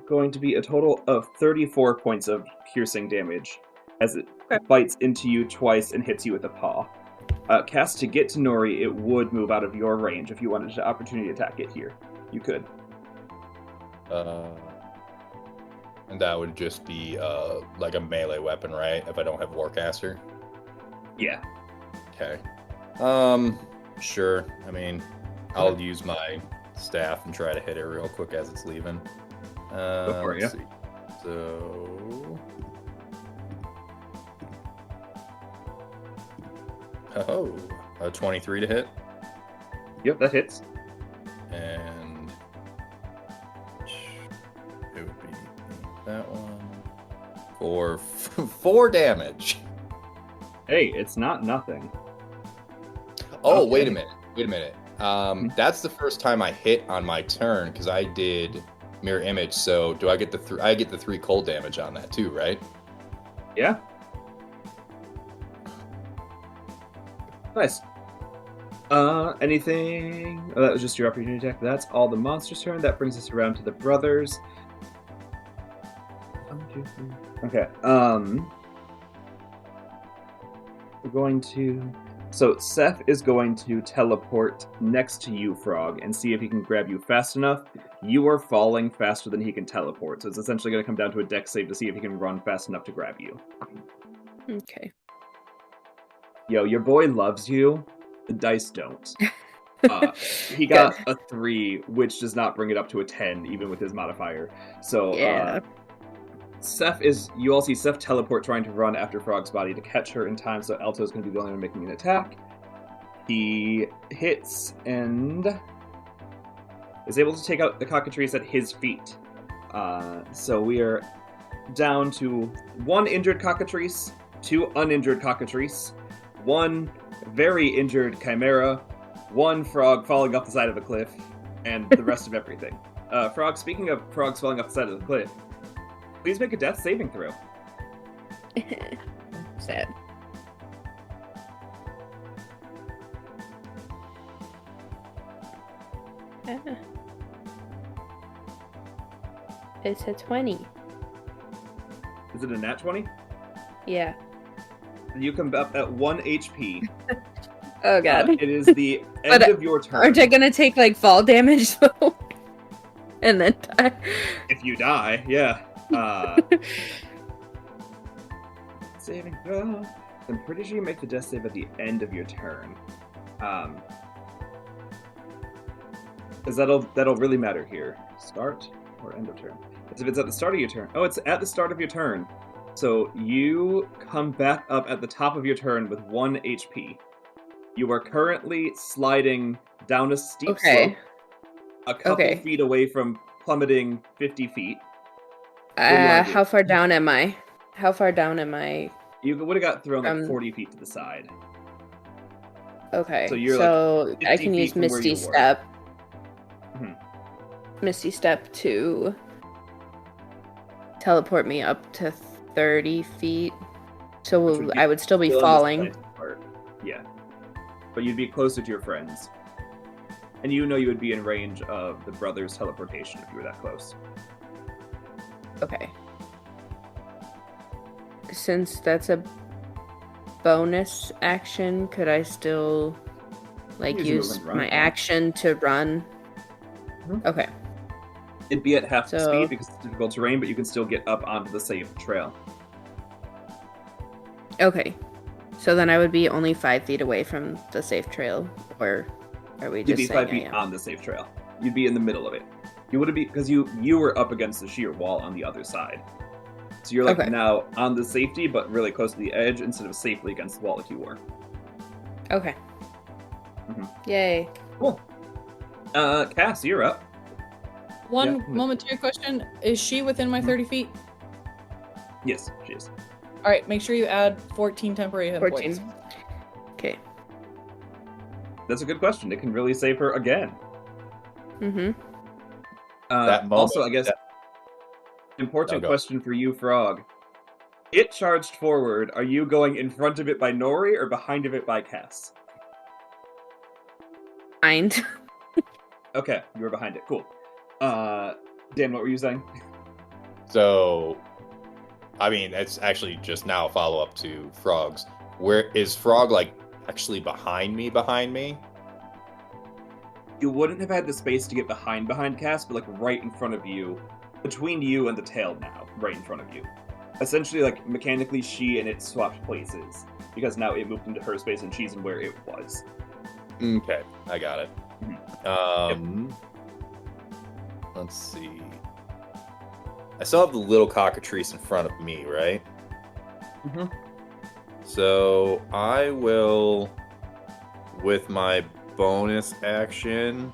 Going to be a total of 34 points of piercing damage as it bites into you twice and hits you with a paw. Cass, to get to Nori, it would move out of your range. If you wanted to opportunity attack it here, you could. And that would just be like a melee weapon, right? If I don't have Warcaster? Yeah. Okay. Sure. I mean, I'll use my staff and try to hit it real quick as it's leaving. Go for it, yeah. Let's see. So... oh, a 23 to hit. Yep, that hits. And it would be that one for 4 damage. Hey, it's not nothing. Oh, Okay. wait a minute. That's the first time I hit on my turn because I did mirror image. So do I get I get the 3 cold damage on that too, right? Yeah. Nice. Anything? Oh, that was just your opportunity attack. That's all the monster's turn. That brings us around to the brothers. 1, 2, 3. Okay. We're going to... so Seth is going to teleport next to you, Frog, and see if he can grab you fast enough. You are falling faster than he can teleport, so it's essentially going to come down to a dex save to see if he can run fast enough to grab you. Okay. Yo, your boy loves you. The dice don't. He got a 3, which does not bring it up to a 10, even with his modifier. So, Yeah. you all see Seth teleport trying to run after Frog's body to catch her in time, so Alto's going to be the only one making an attack. He hits and is able to take out the cockatrice at his feet. So we are down to 1 injured cockatrice, 2 uninjured cockatrice, 1 very injured chimera, 1 frog falling off the side of a cliff, and the rest of everything. Frog, speaking of frogs falling off the side of the cliff, please make a death saving throw. Sad. It's a 20. Is it a nat 20? Yeah. You come up at 1 HP. Oh god. It is the end of your turn. Aren't I gonna take like fall damage though? And then die? If you die, yeah. Saving throw. I'm pretty sure you make the death save at the end of your turn. Because that'll really matter here. Start or end of turn? If it's at the start of your turn. Oh, it's at the start of your turn. So you come back up at the top of your turn with 1 HP. You are currently sliding down a steep slope, a couple feet away from plummeting 50 feet. How far down am I? How far down am I? You would have got thrown like 40 feet to the side. Okay, so you're like I can use Misty Step. Misty Step to teleport me up to 30 feet. So I would still be falling. Yeah. But you'd be closer to your friends. And you know you would be in range of the brothers' teleportation if you were that close. Okay. since that's a bonus action, could I still Use your use movement run my if you want. action to run? Mhm. Okay. It'd be at half the So- speed because it's difficult terrain, but you can still get up onto the safe trail. Okay. So then I would be only 5 feet away from the safe trail, or are we You'd just be saying 5 feet I am? on the safe trail. You'd be in the middle of it. You wouldn't be because you were up against the sheer wall on the other side. So you're like Okay. now on the safety, but really close to the edge instead of safely against the wall like you were. Okay. Mhm. Yay. Cool. Cass, you're up. One Yeah. momentary question: is she within my Mhm. 30 feet? Yes, she is. All right, make sure you add 14 temporary hit 14. points. Okay. That's a good question. It can really save her again. Mm-hmm. That moment, Also, I guess that- important No, go. question for you, Frog. It charged forward. Are you going in front of it by Nori or behind of it by Cass? Mind. Okay, you were behind it. Cool. Dan, what were you saying? So, I mean, it's actually just now a follow up to Frog's. Where is Frog like actually behind me? Behind me? You wouldn't have had the space to get behind Cass, but like right in front of you, between you and the tail now, right in front of you. Essentially, like mechanically, she and it swapped places because now it moved into her space and she's in where it was. Okay, I got it. Mhm. Let's see. I still have the little cockatrice in front of me, right? Mhm. So I will, with my bonus action,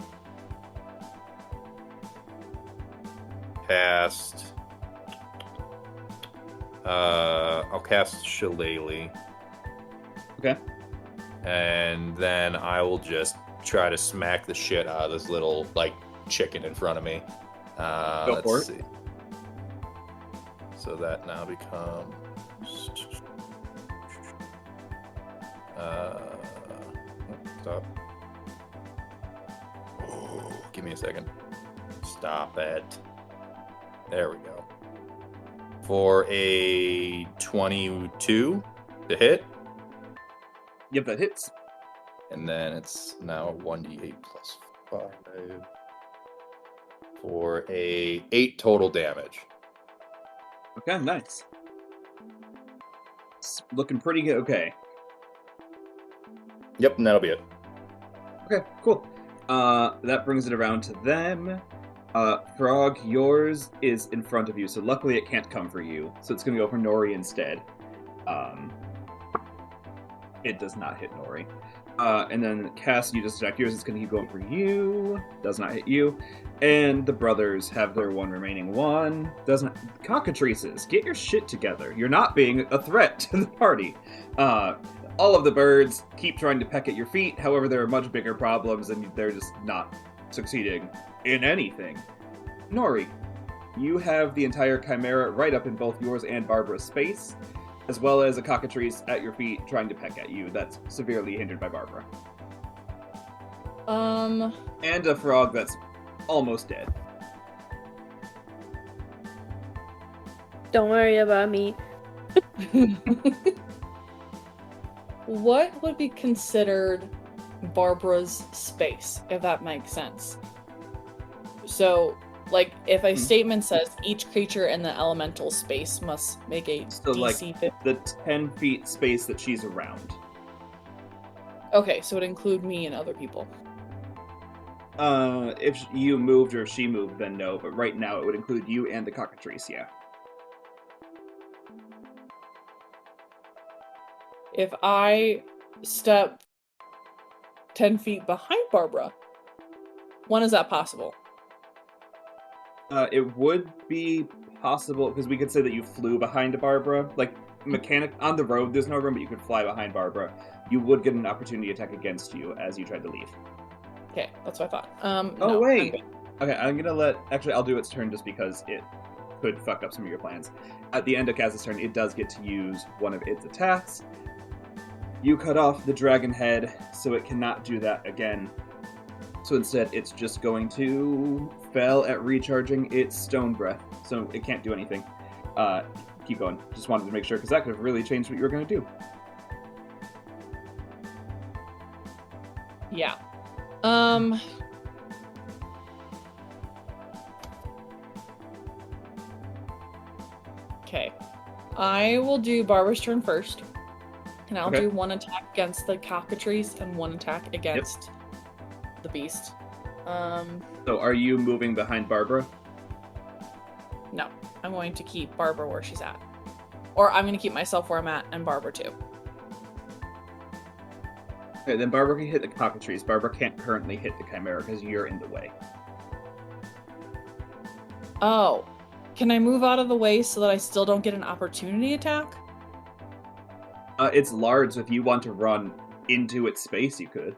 cast. I'll cast Shillelagh. Okay. And then I will just try to smack the shit out of this little like chicken in front of me. Go for let's see. So that now becomes. Stop. Give me a second. Stop it. There we go. For a 22 to hit. Yep, that hits. And then it's now 1d8 plus 5 for a 8 total damage. Okay, nice. It's looking pretty good. Okay. Yep, and that'll be it. Okay, cool. That brings it around to them. Frog, yours is in front of you, so luckily it can't come for you. So it's gonna go for Nori instead. It does not hit Nori. And then Cass, you just attack yours. It's gonna keep going for you. Does not hit you. And the brothers have their one remaining one. Doesn't. Cockatrices, get your shit together. You're not being a threat to the party. All of the birds keep trying to peck at your feet. However, there are much bigger problems, and they're just not succeeding in anything. Nori, you have the entire Chimera right up in both yours and Barbara's space, as well as a cockatrice at your feet trying to peck at you that's severely hindered by Barbara. And a frog that's almost dead. Don't worry about me. What would be considered Barbara's space, if that makes sense? So, like, if a statement says each creature in the elemental space must make a So, like, DC 50. the 10 feet space that she's around. Okay, so it include me and other people. If you moved or she moved, then no, but right now it would include you and the cockatrice, yeah. If I step 10 feet behind Barbara, when is that possible? It would be possible, because we could say that you flew behind Barbara. Like, on the road, there's no room, but you could fly behind Barbara. You would get an opportunity attack against you as you tried to leave. Okay, that's what I thought. Oh, No, wait! I'm good. Okay, I'm gonna actually, I'll do its turn just because it could fuck up some of your plans. At the end of Kaz's turn, it does get to use one of its attacks. You cut off the dragon head, so it cannot do that again. So instead, it's just going to fail at recharging its stone breath, so it can't do anything. keep going. Just wanted to make sure, because that could have really changed what you were going to do. Yeah. Okay. I will do Barbara's turn first. And I'll do one attack against the cockatrice and one attack against the beast. So are you moving behind Barbara? No. I'm going to keep Barbara where she's at. Or I'm going to keep myself where I'm at and Barbara too. Okay, then Barbara can hit the cockatrice. Barbara can't currently hit the Chimera because you're in the way. Oh. Can I move out of the way so that I still don't get an opportunity attack? It's large, so if you want to run into its space, you could.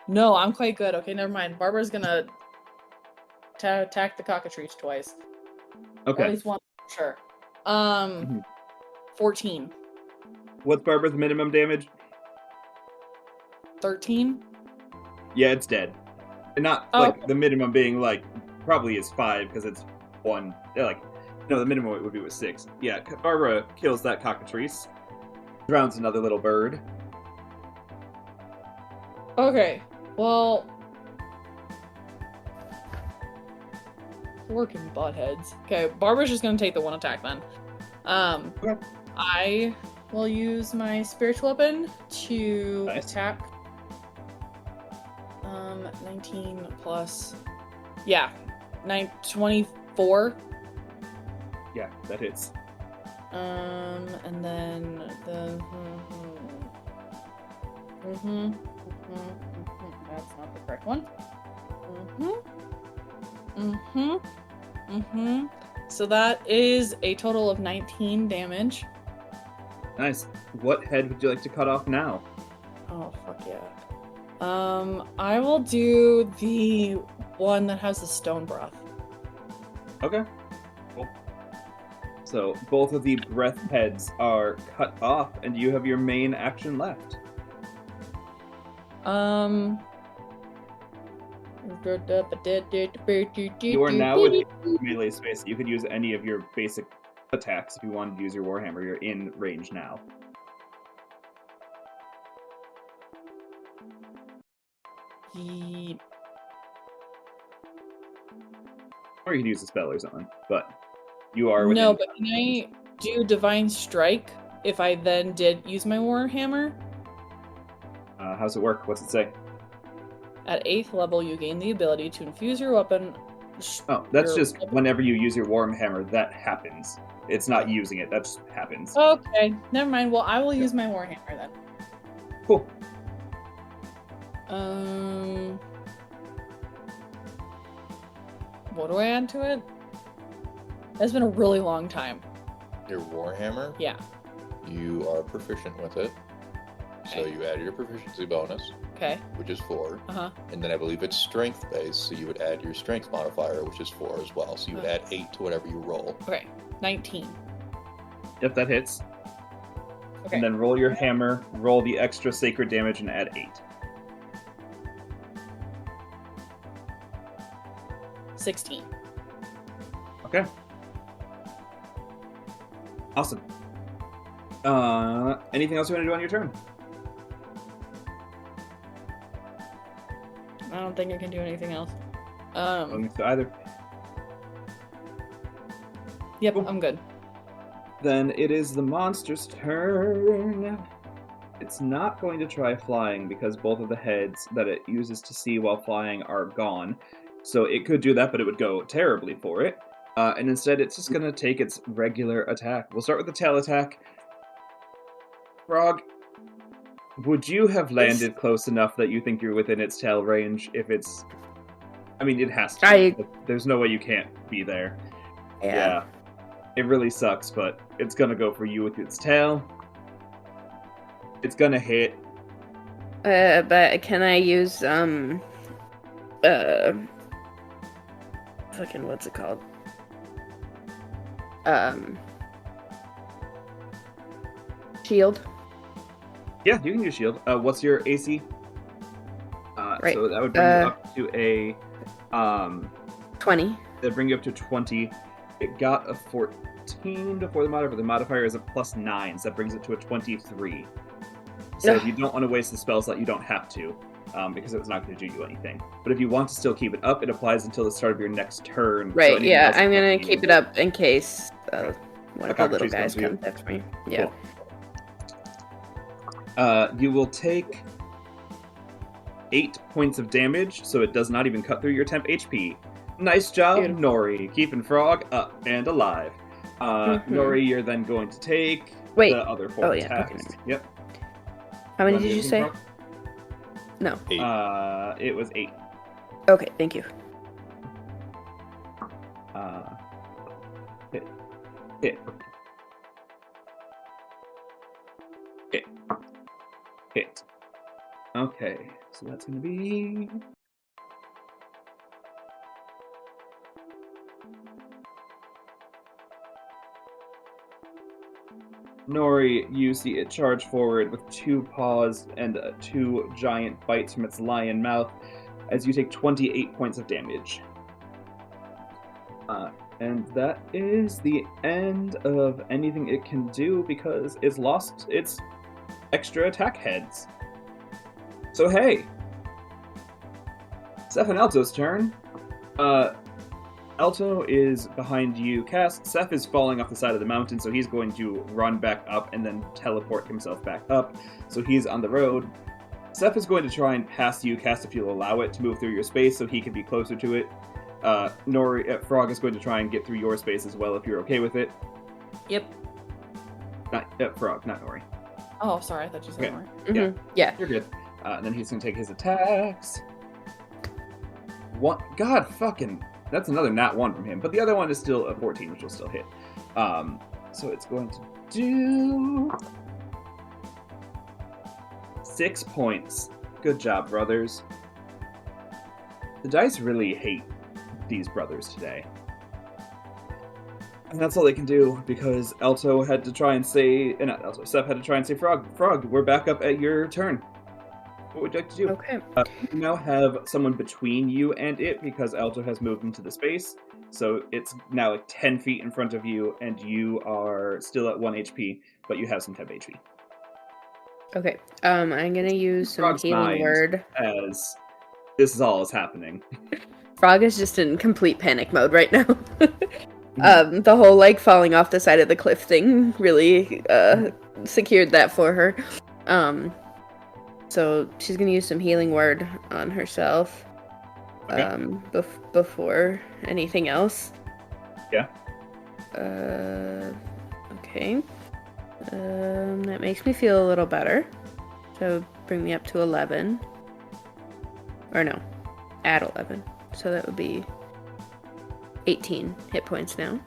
No, I'm quite good. Okay, never mind. Barbara's gonna attack the cockatrice twice. Okay. At least one, sure. 14. What's Barbara's minimum damage? 13? Yeah, it's dead. And not, the minimum being, probably is 5, because it's 1. No, the minimum it would be was 6. Yeah, Barbara kills that cockatrice. Drowns another little bird. Okay, well... Working buttheads. Okay, Barbara's just gonna take the one attack then. Okay. I will use my spiritual weapon to attack. 19 plus... Yeah, 24. Yeah, that hits. And then the... That's not the correct one. So that is a total of 19 damage. Nice. What head would you like to cut off now? Oh, fuck yeah. I will do the one that has the stone breath. Okay. Cool. So both of the breath heads are cut off, and you have your main action left. You are now within melee space. You could use any of your basic attacks if you wanted to use your Warhammer. You're in range now. Or you can use a spell or something, but you are within... No, but can I do Divine Strike if I then did use my Warhammer? How's it work? What's it say? At 8th level, you gain the ability to infuse your weapon... Oh, that's just whenever you use your Warhammer, that happens. It's not using it, that just happens. Okay, never mind. Well, I will use my Warhammer then. Cool. What do I add to it? It's been a really long time. Your Warhammer? Yeah. You are proficient with it. So you add your proficiency bonus. Okay. Which is 4. Uh-huh. And then I believe it's strength based, so you would add your strength modifier, which is 4 as well. So you would add 8 to whatever you roll. Okay. 19. Yep, that hits. Okay. And then roll your hammer, roll the extra sacred damage, and add 8. 16. Okay. Awesome. Anything else you want to do on your turn? I don't think I can do anything else. I don't think so either. Yep, Cool. I'm good. Then it is the monster's turn. It's not going to try flying because both of the heads that it uses to see while flying are gone. So it could do that, but it would go terribly for it. And instead, it's just going to take its regular attack. We'll start with the tail attack. Frog, would you have landed close enough that you think you're within its tail range if it's... I mean, it has to. There's no way you can't be there. Yeah. It really sucks, but it's going to go for you with its tail. It's going to hit. But can I use, fucking, what's it called? Shield? Yeah, you can use shield. What's your AC? Right. So that would bring you up to a... 20. That'd bring you up to 20. It got a 14. 15 before the modifier, but the modifier is a +9, so that brings it to a 23. So if you don't want to waste the spell slot, you don't have to, because it's not going to do you anything. But if you want to still keep it up, it applies until the start of your next turn. Right, anything yeah, else I'm gonna affecting keep you- it up in case one A of the little cockatrice guys comes to you. comes after me. Yeah. Cool. You will take 8 points of damage, so it does not even cut through your temp HP. Nice job, Beautiful. Nori, keeping Frog up and alive. Nori, you're then going to take Wait. the other 4 Oh, yeah, okay, attacks. never mind. Yep. How many wanna did do you say? anything, No. 8. Frog? It was 8. Okay, thank you. Hit. Hit. Hit. Hit. Okay, so that's going to be... Nori, you see it charge forward with 2 paws and 2 giant bites from its lion mouth as you take 28 points of damage. And that is the end of anything it can do because it's lost its extra attack heads. So hey, Seth and Alto's turn. Alto is behind you, Cass. Seth is falling off the side of the mountain, so he's going to run back up and then teleport himself back up. So he's on the road. Seth is going to try and pass you, Cass, if you'll allow it to move through your space so he can be closer to it. Frog is going to try and get through your space as well if you're okay with it. Yep. Not Frog, not Nori. Oh, sorry. I thought you said Okay. more. Yeah. Yeah. You're good. And then he's going to take his attacks. God fucking... That's another nat 1 from him. But the other one is still a 14, which will still hit. So it's going to do... 6 points. Good job, brothers. The dice really hate these brothers today. And that's all they can do, because Alto had to try and say... not Alto, Seth had to try and say, Frog, we're back up at your turn. What would you like to do? Okay. You now have someone between you and it, because Alto has moved into the space. So it's now like 10 feet in front of you, and you are still at 1 HP, but you have some temp HP. Okay. I'm gonna use some Frog's healing mind. word. As this is all is happening. Frog is just in complete panic mode right now. The whole like falling off the side of the cliff thing really secured that for her. So she's gonna use some healing word on herself. Okay. Before anything else. Yeah. Okay. That makes me feel a little better. So bring me up to 11. Or no, add 11. So that would be 18 hit points now.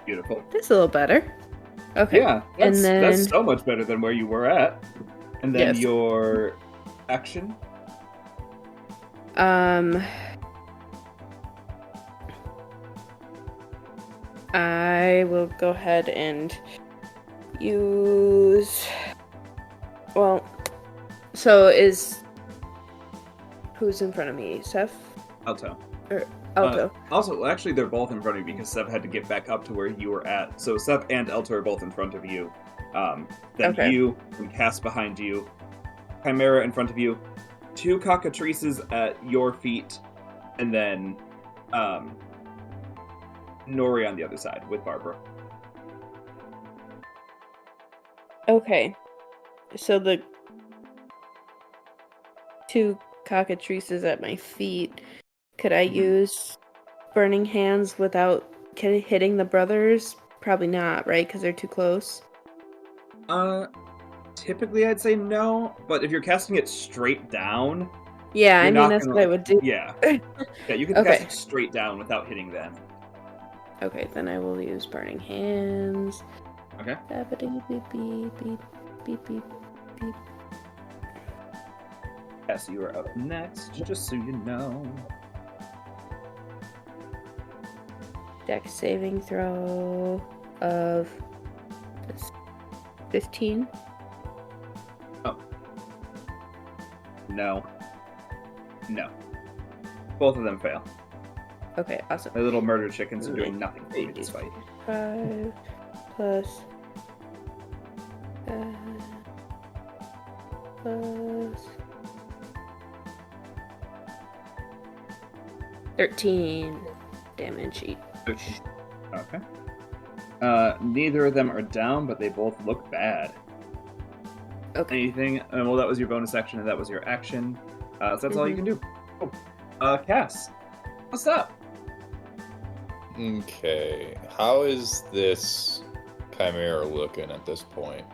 Beautiful. That's a little better. Okay. Yeah, And that's then- so much better than where you were at. And then Yes. your action. I will go ahead and use... Well, so is... Who's in front of me? Seth? Alto. Alto. Also, actually, they're both in front of you because Seth had to get back up to where you were at. So Seth and Alto are both in front of you. Then Okay. you, and Cass behind you, Chimera in front of you, 2 cockatrices at your feet, and then Nori on the other side with Barbara. Okay. So the 2 cockatrices at my feet. Could I use Burning Hands without hitting the brothers? Probably not, right? Because they're too close. Typically I'd say no, but if you're casting it straight down, Yeah, I You're mean, not that's gonna, what I would do. yeah. Yeah, you can Okay. cast it straight down without hitting them. Okay, then I will use Burning Hands. Okay. Beep, beep, beep, beep, beep, beep. Cass, you are up next, just so you know. Dex saving throw of 15. No. No. Both of them fail. Okay, awesome. My little murder chickens are doing nothing for me this fight. 5 plus 13 damage each. Okay. Neither of them are down, but they both look bad. Okay. Anything? Well, that was your bonus action, and that was your action. So that's all you can do. Cool. Cass, what's up? Okay. How is this Chimera looking at this point?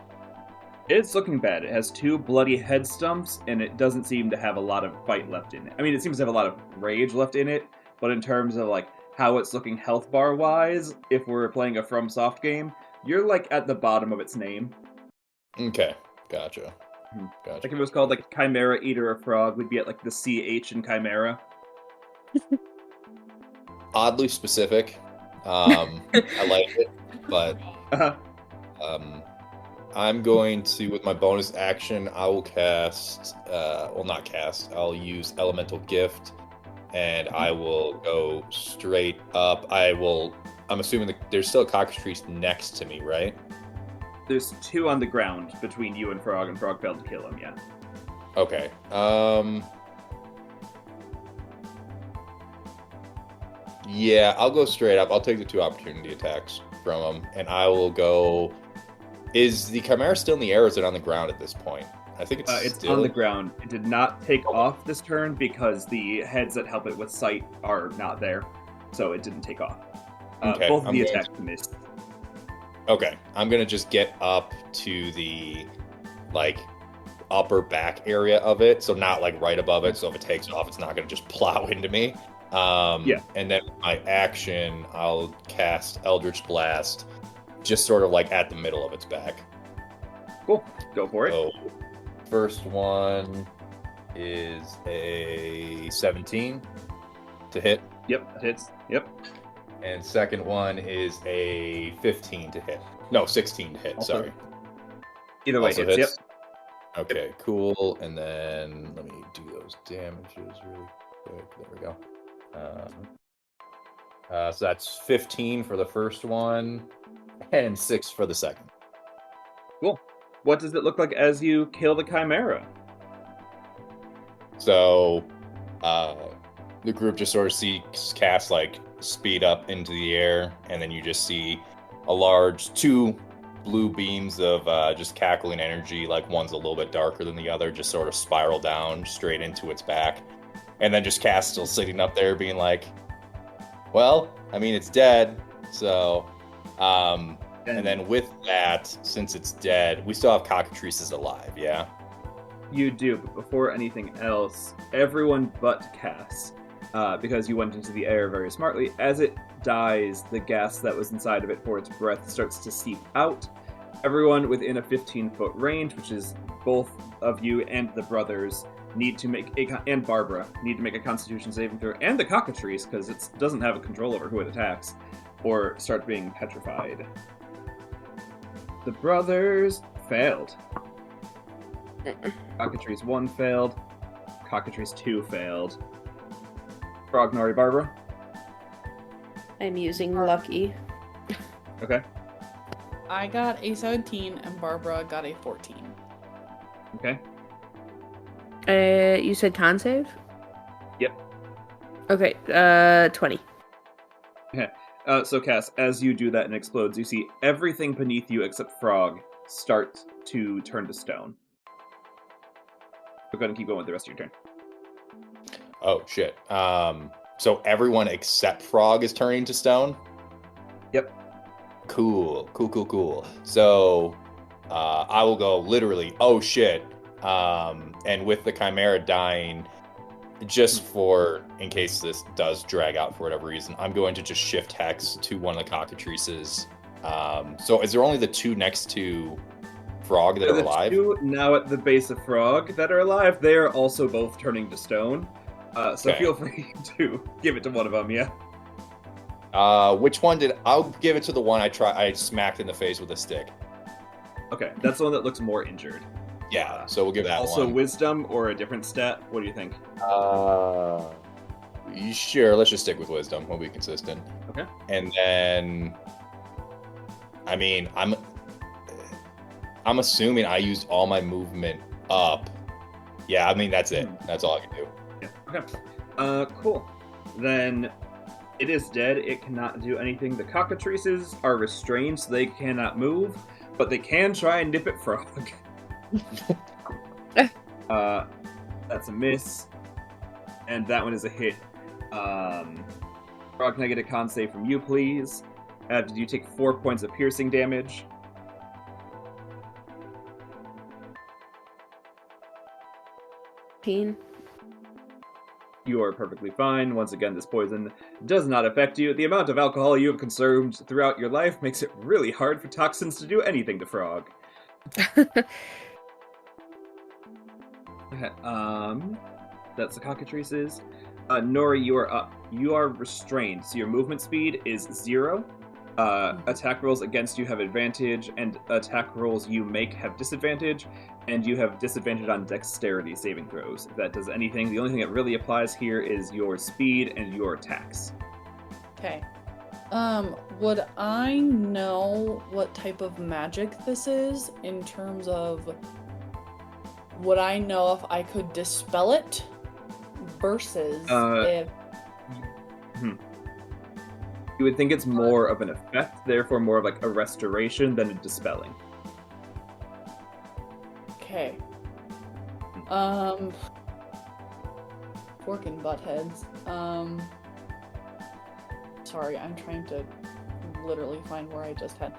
It's looking bad. It has 2 bloody head stumps, and it doesn't seem to have a lot of fight left in it. I mean, it seems to have a lot of rage left in it, but in terms of like how it's looking health bar wise, if we're playing a FromSoft game, you're like at the bottom of its name. Okay, gotcha. Like if it was called like Chimera Eater of Frog, we'd be at like the CH in Chimera. Oddly specific. I like it, but I'm going to, with my bonus action, I will cast, not cast, I'll use Elemental Gift, and I will go straight up. I'm assuming that there's still a cockatrice next to me, right? There's 2 on the ground between you and Frog failed to kill him, yeah. Okay. Yeah, I'll go straight up. I'll take the 2 opportunity attacks from him, and I will go... Is the Chimera still in the air, or is it on the ground at this point? I think it's still on the ground. It did not take off this turn because the heads that help it with sight are not there, so it didn't take off. Okay, both of the attacks missed. Okay, I'm gonna just get up to the like upper back area of it, so not like right above it. So if it takes off, it's not gonna just plow into me. Yeah. And then my action, I'll cast Eldritch Blast, just sort of like at the middle of its back. Cool, go for it. So, first one is a 17 to hit. Yep, hits. Yep. And second one is a 15 to hit. No, 16 to hit, sorry. Either way, also hits. Yep. Okay, cool. And then let me do those damages really quick. There we go. So that's 15 for the first one and 6 for the second. Cool. What does it look like as you kill the Chimera? So the group just sort of sees Cass like speed up into the air, and then you just see a large 2 blue beams of just cackling energy, like one's a little bit darker than the other, just sort of spiral down straight into its back. And then just Cass still sitting up there being like, well, I mean, it's dead. So, and then with that, since it's dead, we still have cockatrices alive, yeah? You do, but before anything else, everyone but Cass, because you went into the air very smartly, as it dies, the gas that was inside of it for its breath starts to seep out. Everyone within a 15-foot range, which is both of you and the brothers, need to make and Barbara need to make a Constitution saving throw, and the cockatrice, because it doesn't have a control over who it attacks, or start being petrified. The brothers failed. Cockatrice 1 failed. Cockatrice 2 failed. Frog, Nori, Barbara. I'm using Lucky. Okay. I got a 17 and Barbara got a 14. Okay. You said con save? Yep. Okay, 20. Okay. So Cass, as you do that and explodes, you see everything beneath you except Frog start to turn to stone. We're going to keep going with the rest of your turn. Oh, shit. So everyone except Frog is turning to stone? Yep. Cool. So I will go literally, oh shit. And with the Chimera dying, just for, in case this does drag out for whatever reason, I'm going to just shift Hex to one of the cockatrices. So is there only the 2 next to Frog that are alive? The 2 now at the base of Frog that are alive, they are also both turning to stone. So Okay. feel free to give it to one of them, yeah? Which one I'll give it to the one I smacked in the face with a stick. Okay, that's the one that looks more injured. Yeah, so we'll give that also one. Wisdom or a different stat? What do you think? Sure, let's just stick with Wisdom. We'll be consistent. Okay. And then I mean, I'm assuming I used all my movement up. Yeah, I mean, that's it. That's all I can do. Yeah. Okay. Cool. Then it is dead. It cannot do anything. The cockatrices are restrained, so they cannot move, but they can try and nip at Frog. That's a miss. And that one is a hit. Frog, can I get a con save from you, please? Did you take 4 points of piercing damage? You are perfectly fine. Once again, this poison does not affect you. The amount of alcohol you have consumed throughout your life makes it really hard for toxins to do anything to Frog. Okay, that's the cockatrices. Nori, you are up. You are restrained, so your movement speed is 0. Attack rolls against you have advantage, and attack rolls you make have disadvantage, and you have disadvantage on dexterity saving throws. If that does anything, the only thing that really applies here is your speed and your attacks. Okay. Would I know what type of magic this is in terms of would I know if I could dispel it versus if You would think it's more of an effect, therefore more of like a restoration than a dispelling. Okay. Fork and butt heads. Sorry, I'm trying to literally find where I just had.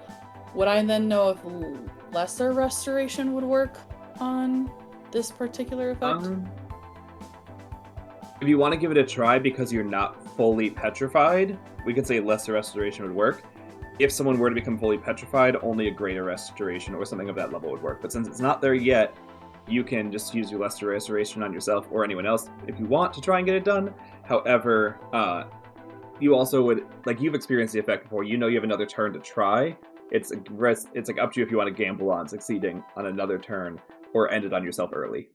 Would I then know if lesser restoration would work on this particular effect? If you want to give it a try because you're not fully petrified, we could say lesser restoration would work. If someone were to become fully petrified, only a greater restoration or something of that level would work. But since it's not there yet, you can just use your lesser restoration on yourself or anyone else if you want to try and get it done. However, you also would, like, you've experienced the effect before. You know you have another turn to try. It's like up to you if you want to gamble on succeeding on another turn or end it on yourself early.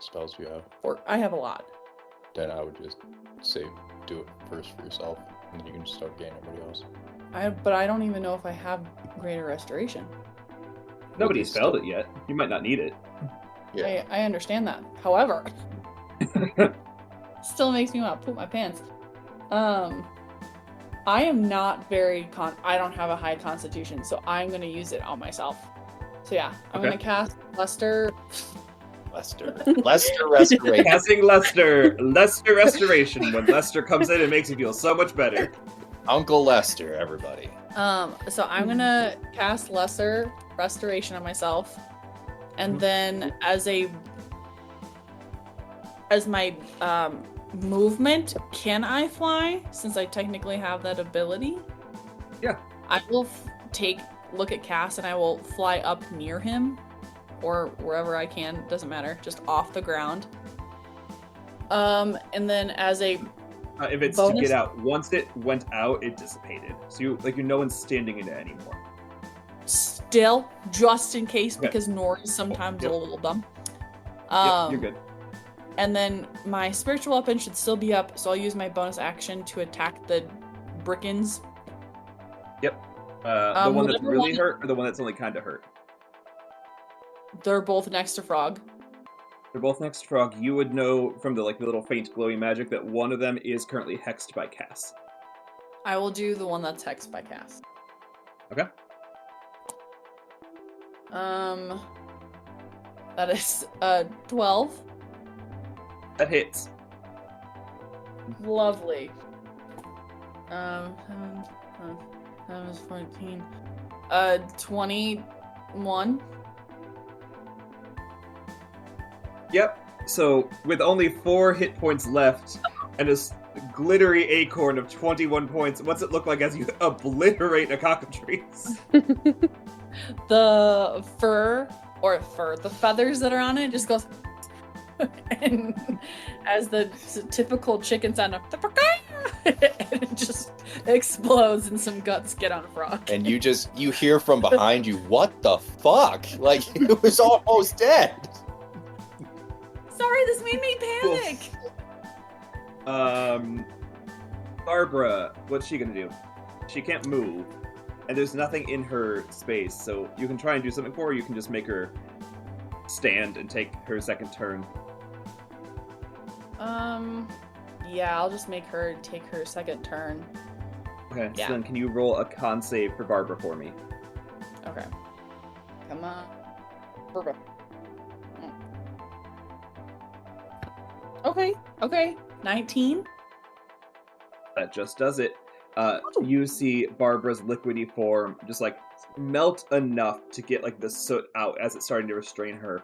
Spells you have. Or I have a lot. Then I would just say do it first for yourself, and then you can just start getting everybody else. But I don't even know if I have greater restoration. Nobody spelled it yet. You might not need it. Yeah. I understand that. However, still makes me want to poop my pants. I am not very I don't have a high constitution, so I'm gonna use it on myself. So yeah, I'm gonna cast Lester Restoration. Casting Lester Restoration. When Lester comes in, it makes you feel so much better. Uncle Lester, everybody. So I'm gonna cast Lesser Restoration on myself, and then as my movement, can I fly? Since I technically have that ability. Yeah. I will look at Cass, and I will fly up near him, or wherever I can. Doesn't matter. Just off the ground. And then as a if it's bonus, to get out, once it went out, it dissipated. So no one's standing in it anymore. Still, just in case, because Nori's sometimes a little dumb. You're good. And then my spiritual weapon should still be up, so I'll use my bonus action to attack the Brickens. Yep. The one that's really hurt, or the one that's only kind of hurt? They're both next to Frog. They're both next to Frog. You would know from the little faint glowy magic that one of them is currently hexed by Cass. I will do the one that's hexed by Cass. Okay. That is 12. That hits. Lovely. That was 14. 21. Yep. So with only 4 hit points left and a glittery acorn of 21 points, what's it look like as you obliterate a cockatrice? The the feathers that are on it just goes, and as the typical chicken sound of it just explodes and some guts get on Frog. And you hear from behind you, what the fuck? Like, it was almost dead. Sorry, this made me panic. Barbara, what's she gonna do? She can't move, and there's nothing in her space, so you can try and do something for her, or you can just make her stand and take her second turn. Yeah, I'll just make her take her second turn. Okay, Yeah. so then can you roll a con save for Barbara for me? Okay. Come on. Perfect. Okay. 19? That just does it. You see Barbara's liquidy form just like melt enough to get like the soot out as it's starting to restrain her,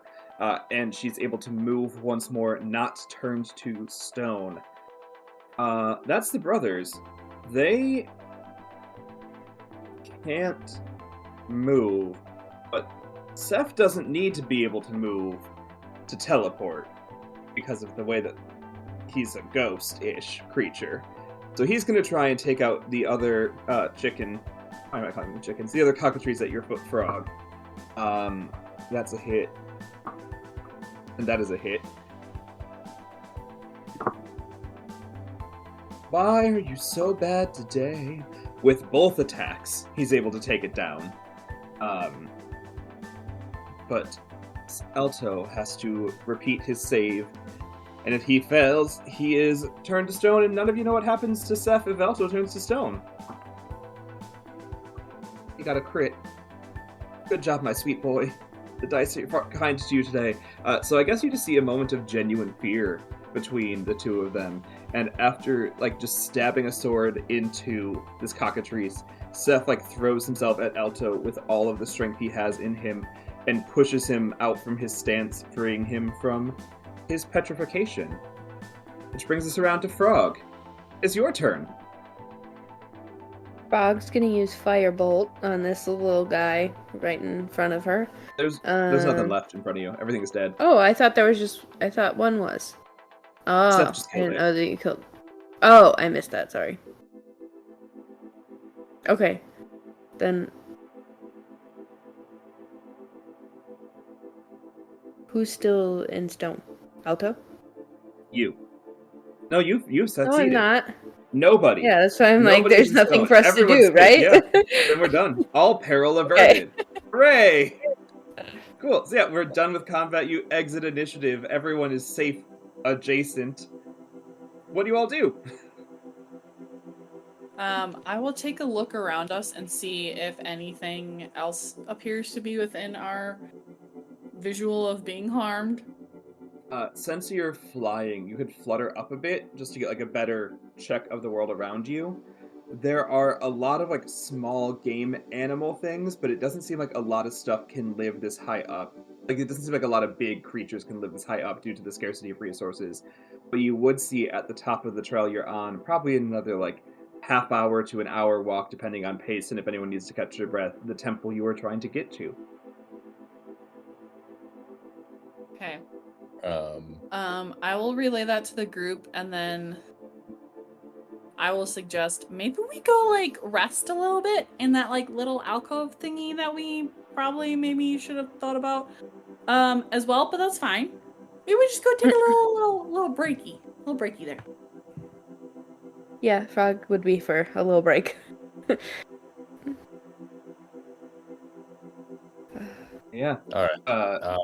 and she's able to move once more, not turned to stone. That's the brothers. They can't move, but Seth doesn't need to be able to move to teleport because of the way that he's a ghost-ish creature. So he's going to try and take out the other chicken. Why am I calling them chickens? The other cockatrice at your foot frog. That's a hit. And that is a hit. Why are you so bad today? With both attacks, he's able to take it down. But Alto has to repeat his save. And if he fails, he is turned to stone, and none of you know what happens to Seth if Alto turns to stone. He got a crit. Good job, my sweet boy. The dice are kind to you today. So I guess you just see a moment of genuine fear between the two of them. And after, like, just stabbing a sword into this cockatrice, Seth, like, throws himself at Alto with all of the strength he has in him and pushes him out from his stance, freeing him from his petrification. Which brings us around to Frog. It's your turn. Frog's gonna use Firebolt on this little guy right in front of her. There's nothing left in front of you. Everything is dead. Oh, I thought one was. Oh, Seth just killed it. oh, you killed. Oh, I missed that. Sorry. Okay, then. Who's still in stone? Alto? You. No, you've No, I'm succeeded. not. Nobody. Yeah, that's why I'm like, Nobody's there's in nothing stone. for us Everyone's to do, right? safe, yeah. Then we're done. All peril averted. Hooray! Cool. So yeah, we're done with combat. You exit initiative. Everyone is safe adjacent. What do you all do? I will take a look around us and see if anything else appears to be within our visual of being harmed. Since you're flying, you could flutter up a bit just to get like a better check of the world around you. There are a lot of like small game animal things, but it doesn't seem like a lot of stuff can live this high up. Like it doesn't seem like a lot of big creatures can live this high up due to the scarcity of resources. But you would see at the top of the trail you're on, probably another like half hour to an hour walk, depending on pace and if anyone needs to catch their breath, the temple you are trying to get to. Okay. Um, I will relay that to the group, and then I will suggest maybe we go like rest a little bit in that like little alcove thingy that we probably maybe should have thought about as well, but that's fine. Maybe we just go take a little breaky there. Yeah, Frog would be for a little break. Yeah. all right.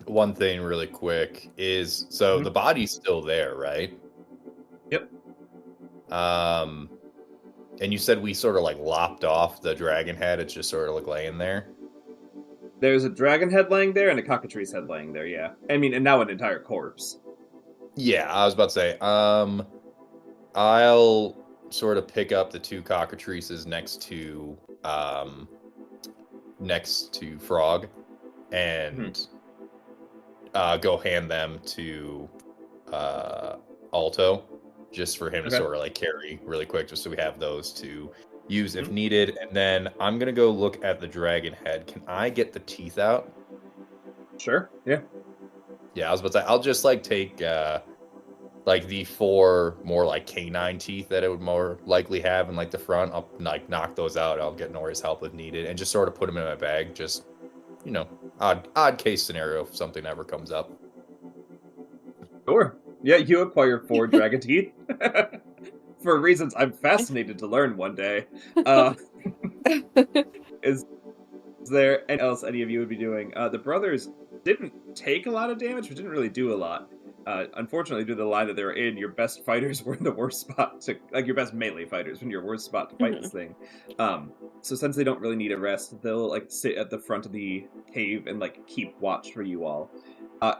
One thing really quick is, so the body's still there, right? Yep. And you said we sort of like lopped off the dragon head. It's just sort of like laying there. There's a dragon head laying there and a cockatrice head laying there, yeah. I mean, and now an entire corpse. Yeah, I was about to say, I'll sort of pick up the two cockatrices next to Frog and go hand them to Alto, just for him to sort of like carry really quick, just so we have those to use if needed. And then I'm gonna go look at the dragon head. Can I get the teeth out? Sure, yeah. Yeah, I was about to say, I'll just like take like the 4 more like canine teeth that it would more likely have in like the front. I'll like knock those out. I'll get Nori's help if needed, and just sort of put them in my bag. Just, you know, odd case scenario if something ever comes up. Sure. Yeah, you acquire 4 dragon teeth. for reasons I'm fascinated to learn one day. Uh, is there anything else any of you would be doing? The brothers didn't take a lot of damage, but didn't really do a lot. Unfortunately, due to the line that they were in, your best fighters were in the worst spot to, like, your best melee fighters were in your worst spot to fight this thing. So since they don't really need a rest, they'll like sit at the front of the cave and like keep watch for you all.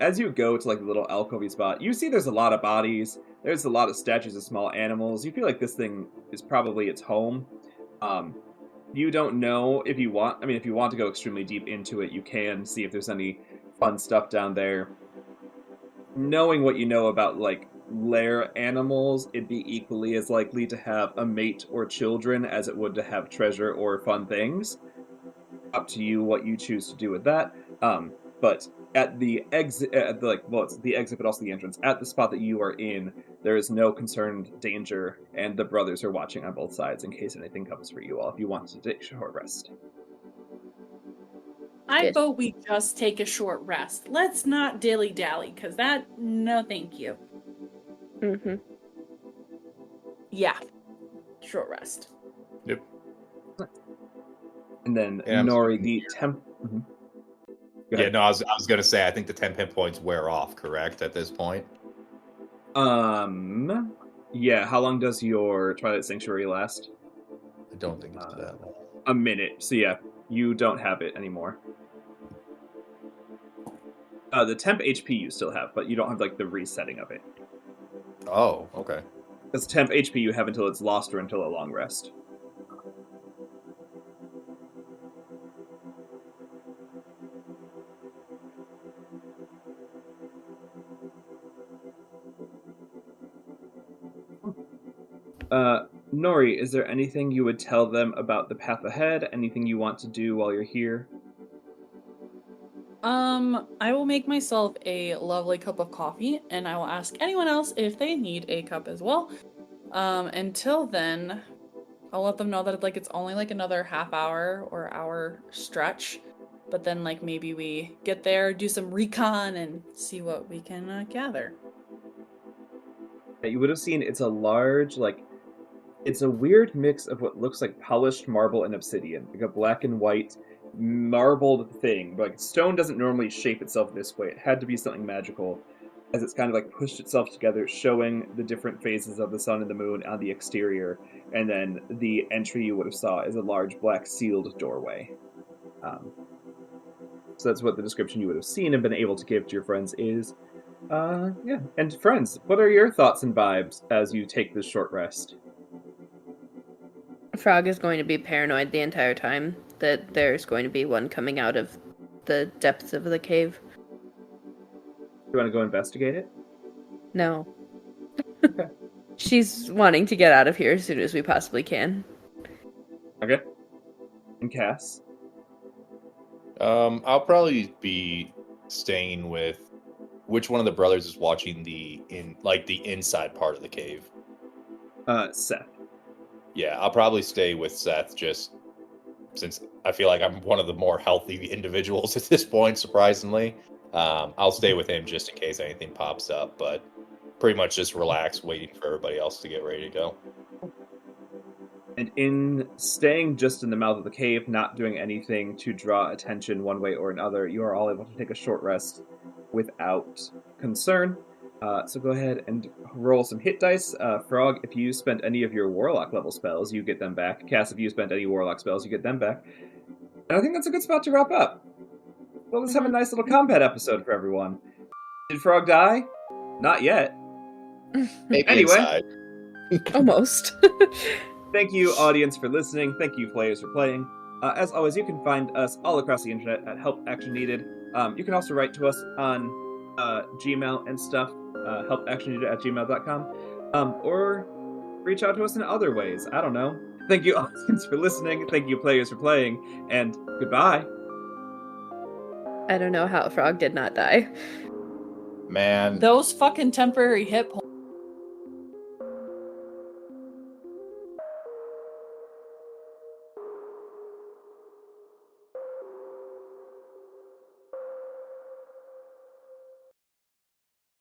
As you go to like the little alcove spot, you see there's a lot of bodies. There's a lot of statues of small animals. You feel like this thing is probably its home. You don't know if you want. I mean, if you want to go extremely deep into it, you can see if there's any fun stuff down there. Knowing what you know about like lair animals, it'd be equally as likely to have a mate or children as it would to have treasure or fun things. Up to you what you choose to do with that. But at the exit, it's the exit, but also the entrance. At the spot that you are in, there is no concerned danger, and the brothers are watching on both sides in case anything comes for you all. If you want to take a short rest, I vote we just take a short rest. Let's not dilly-dally, because no thank you. Mm-hmm. Yeah. Short rest. Yep. And then Nori, the temp. Mm-hmm. Yeah, no, I was gonna say I think the 10 hit points wear off, correct, at this point? Yeah, how long does your Twilight Sanctuary last? I don't think it's that long. A minute. So yeah, you don't have it anymore. The temp HP you still have, but you don't have like the resetting of it. Oh, okay. Because temp HP you have until it's lost or until a long rest. Nori, is there anything you would tell them about the path ahead? Anything you want to do while you're here? I will make myself a lovely cup of coffee, and I will ask anyone else if they need a cup as well. Until then, I'll let them know that it's only like another half hour or hour stretch, but then like maybe we get there, do some recon, and see what we can gather. Yeah, you would have seen it's a large, it's a weird mix of what looks like polished marble and obsidian, like a black and white marbled thing. Like, stone doesn't normally shape itself this way. It had to be something magical, as it's kind of like pushed itself together, showing the different phases of the sun and the moon on the exterior. And then the entry you would have saw is a large black sealed doorway. So that's what the description you would have seen and been able to give to your friends is. Yeah. And friends, what are your thoughts and vibes as you take this short rest? Frog is going to be paranoid the entire time that there's going to be one coming out of the depths of the cave. You want to go investigate it? No. Okay. She's wanting to get out of here as soon as we possibly can. Okay. And Cass? I'll probably be staying with which one of the brothers is watching the inside part of the cave. Seth. Yeah, I'll probably stay with Seth just since I feel like I'm one of the more healthy individuals at this point, surprisingly. I'll stay with him just in case anything pops up, but pretty much just relax, waiting for everybody else to get ready to go. And in staying just in the mouth of the cave, not doing anything to draw attention one way or another, you are all able to take a short rest without concern. So go ahead and roll some hit dice. Frog, if you spent any of your Warlock level spells, you get them back. Cass, if you spent any Warlock spells, you get them back. And I think that's a good spot to wrap up. Well, let's have a nice little combat episode for everyone. Did Frog die? Not yet. Maybe Anyway. inside. Almost. Thank you, audience, for listening. Thank you, players, for playing. As always, you can find us all across the internet at helpactionneeded. You can also write to us on Gmail and stuff, helpactionneeded@gmail.com, or reach out to us in other ways. I don't know. Thank you, audience, for listening. Thank you, players, for playing. And goodbye. I don't know how Frog did not die. Man. Those fucking temporary hit points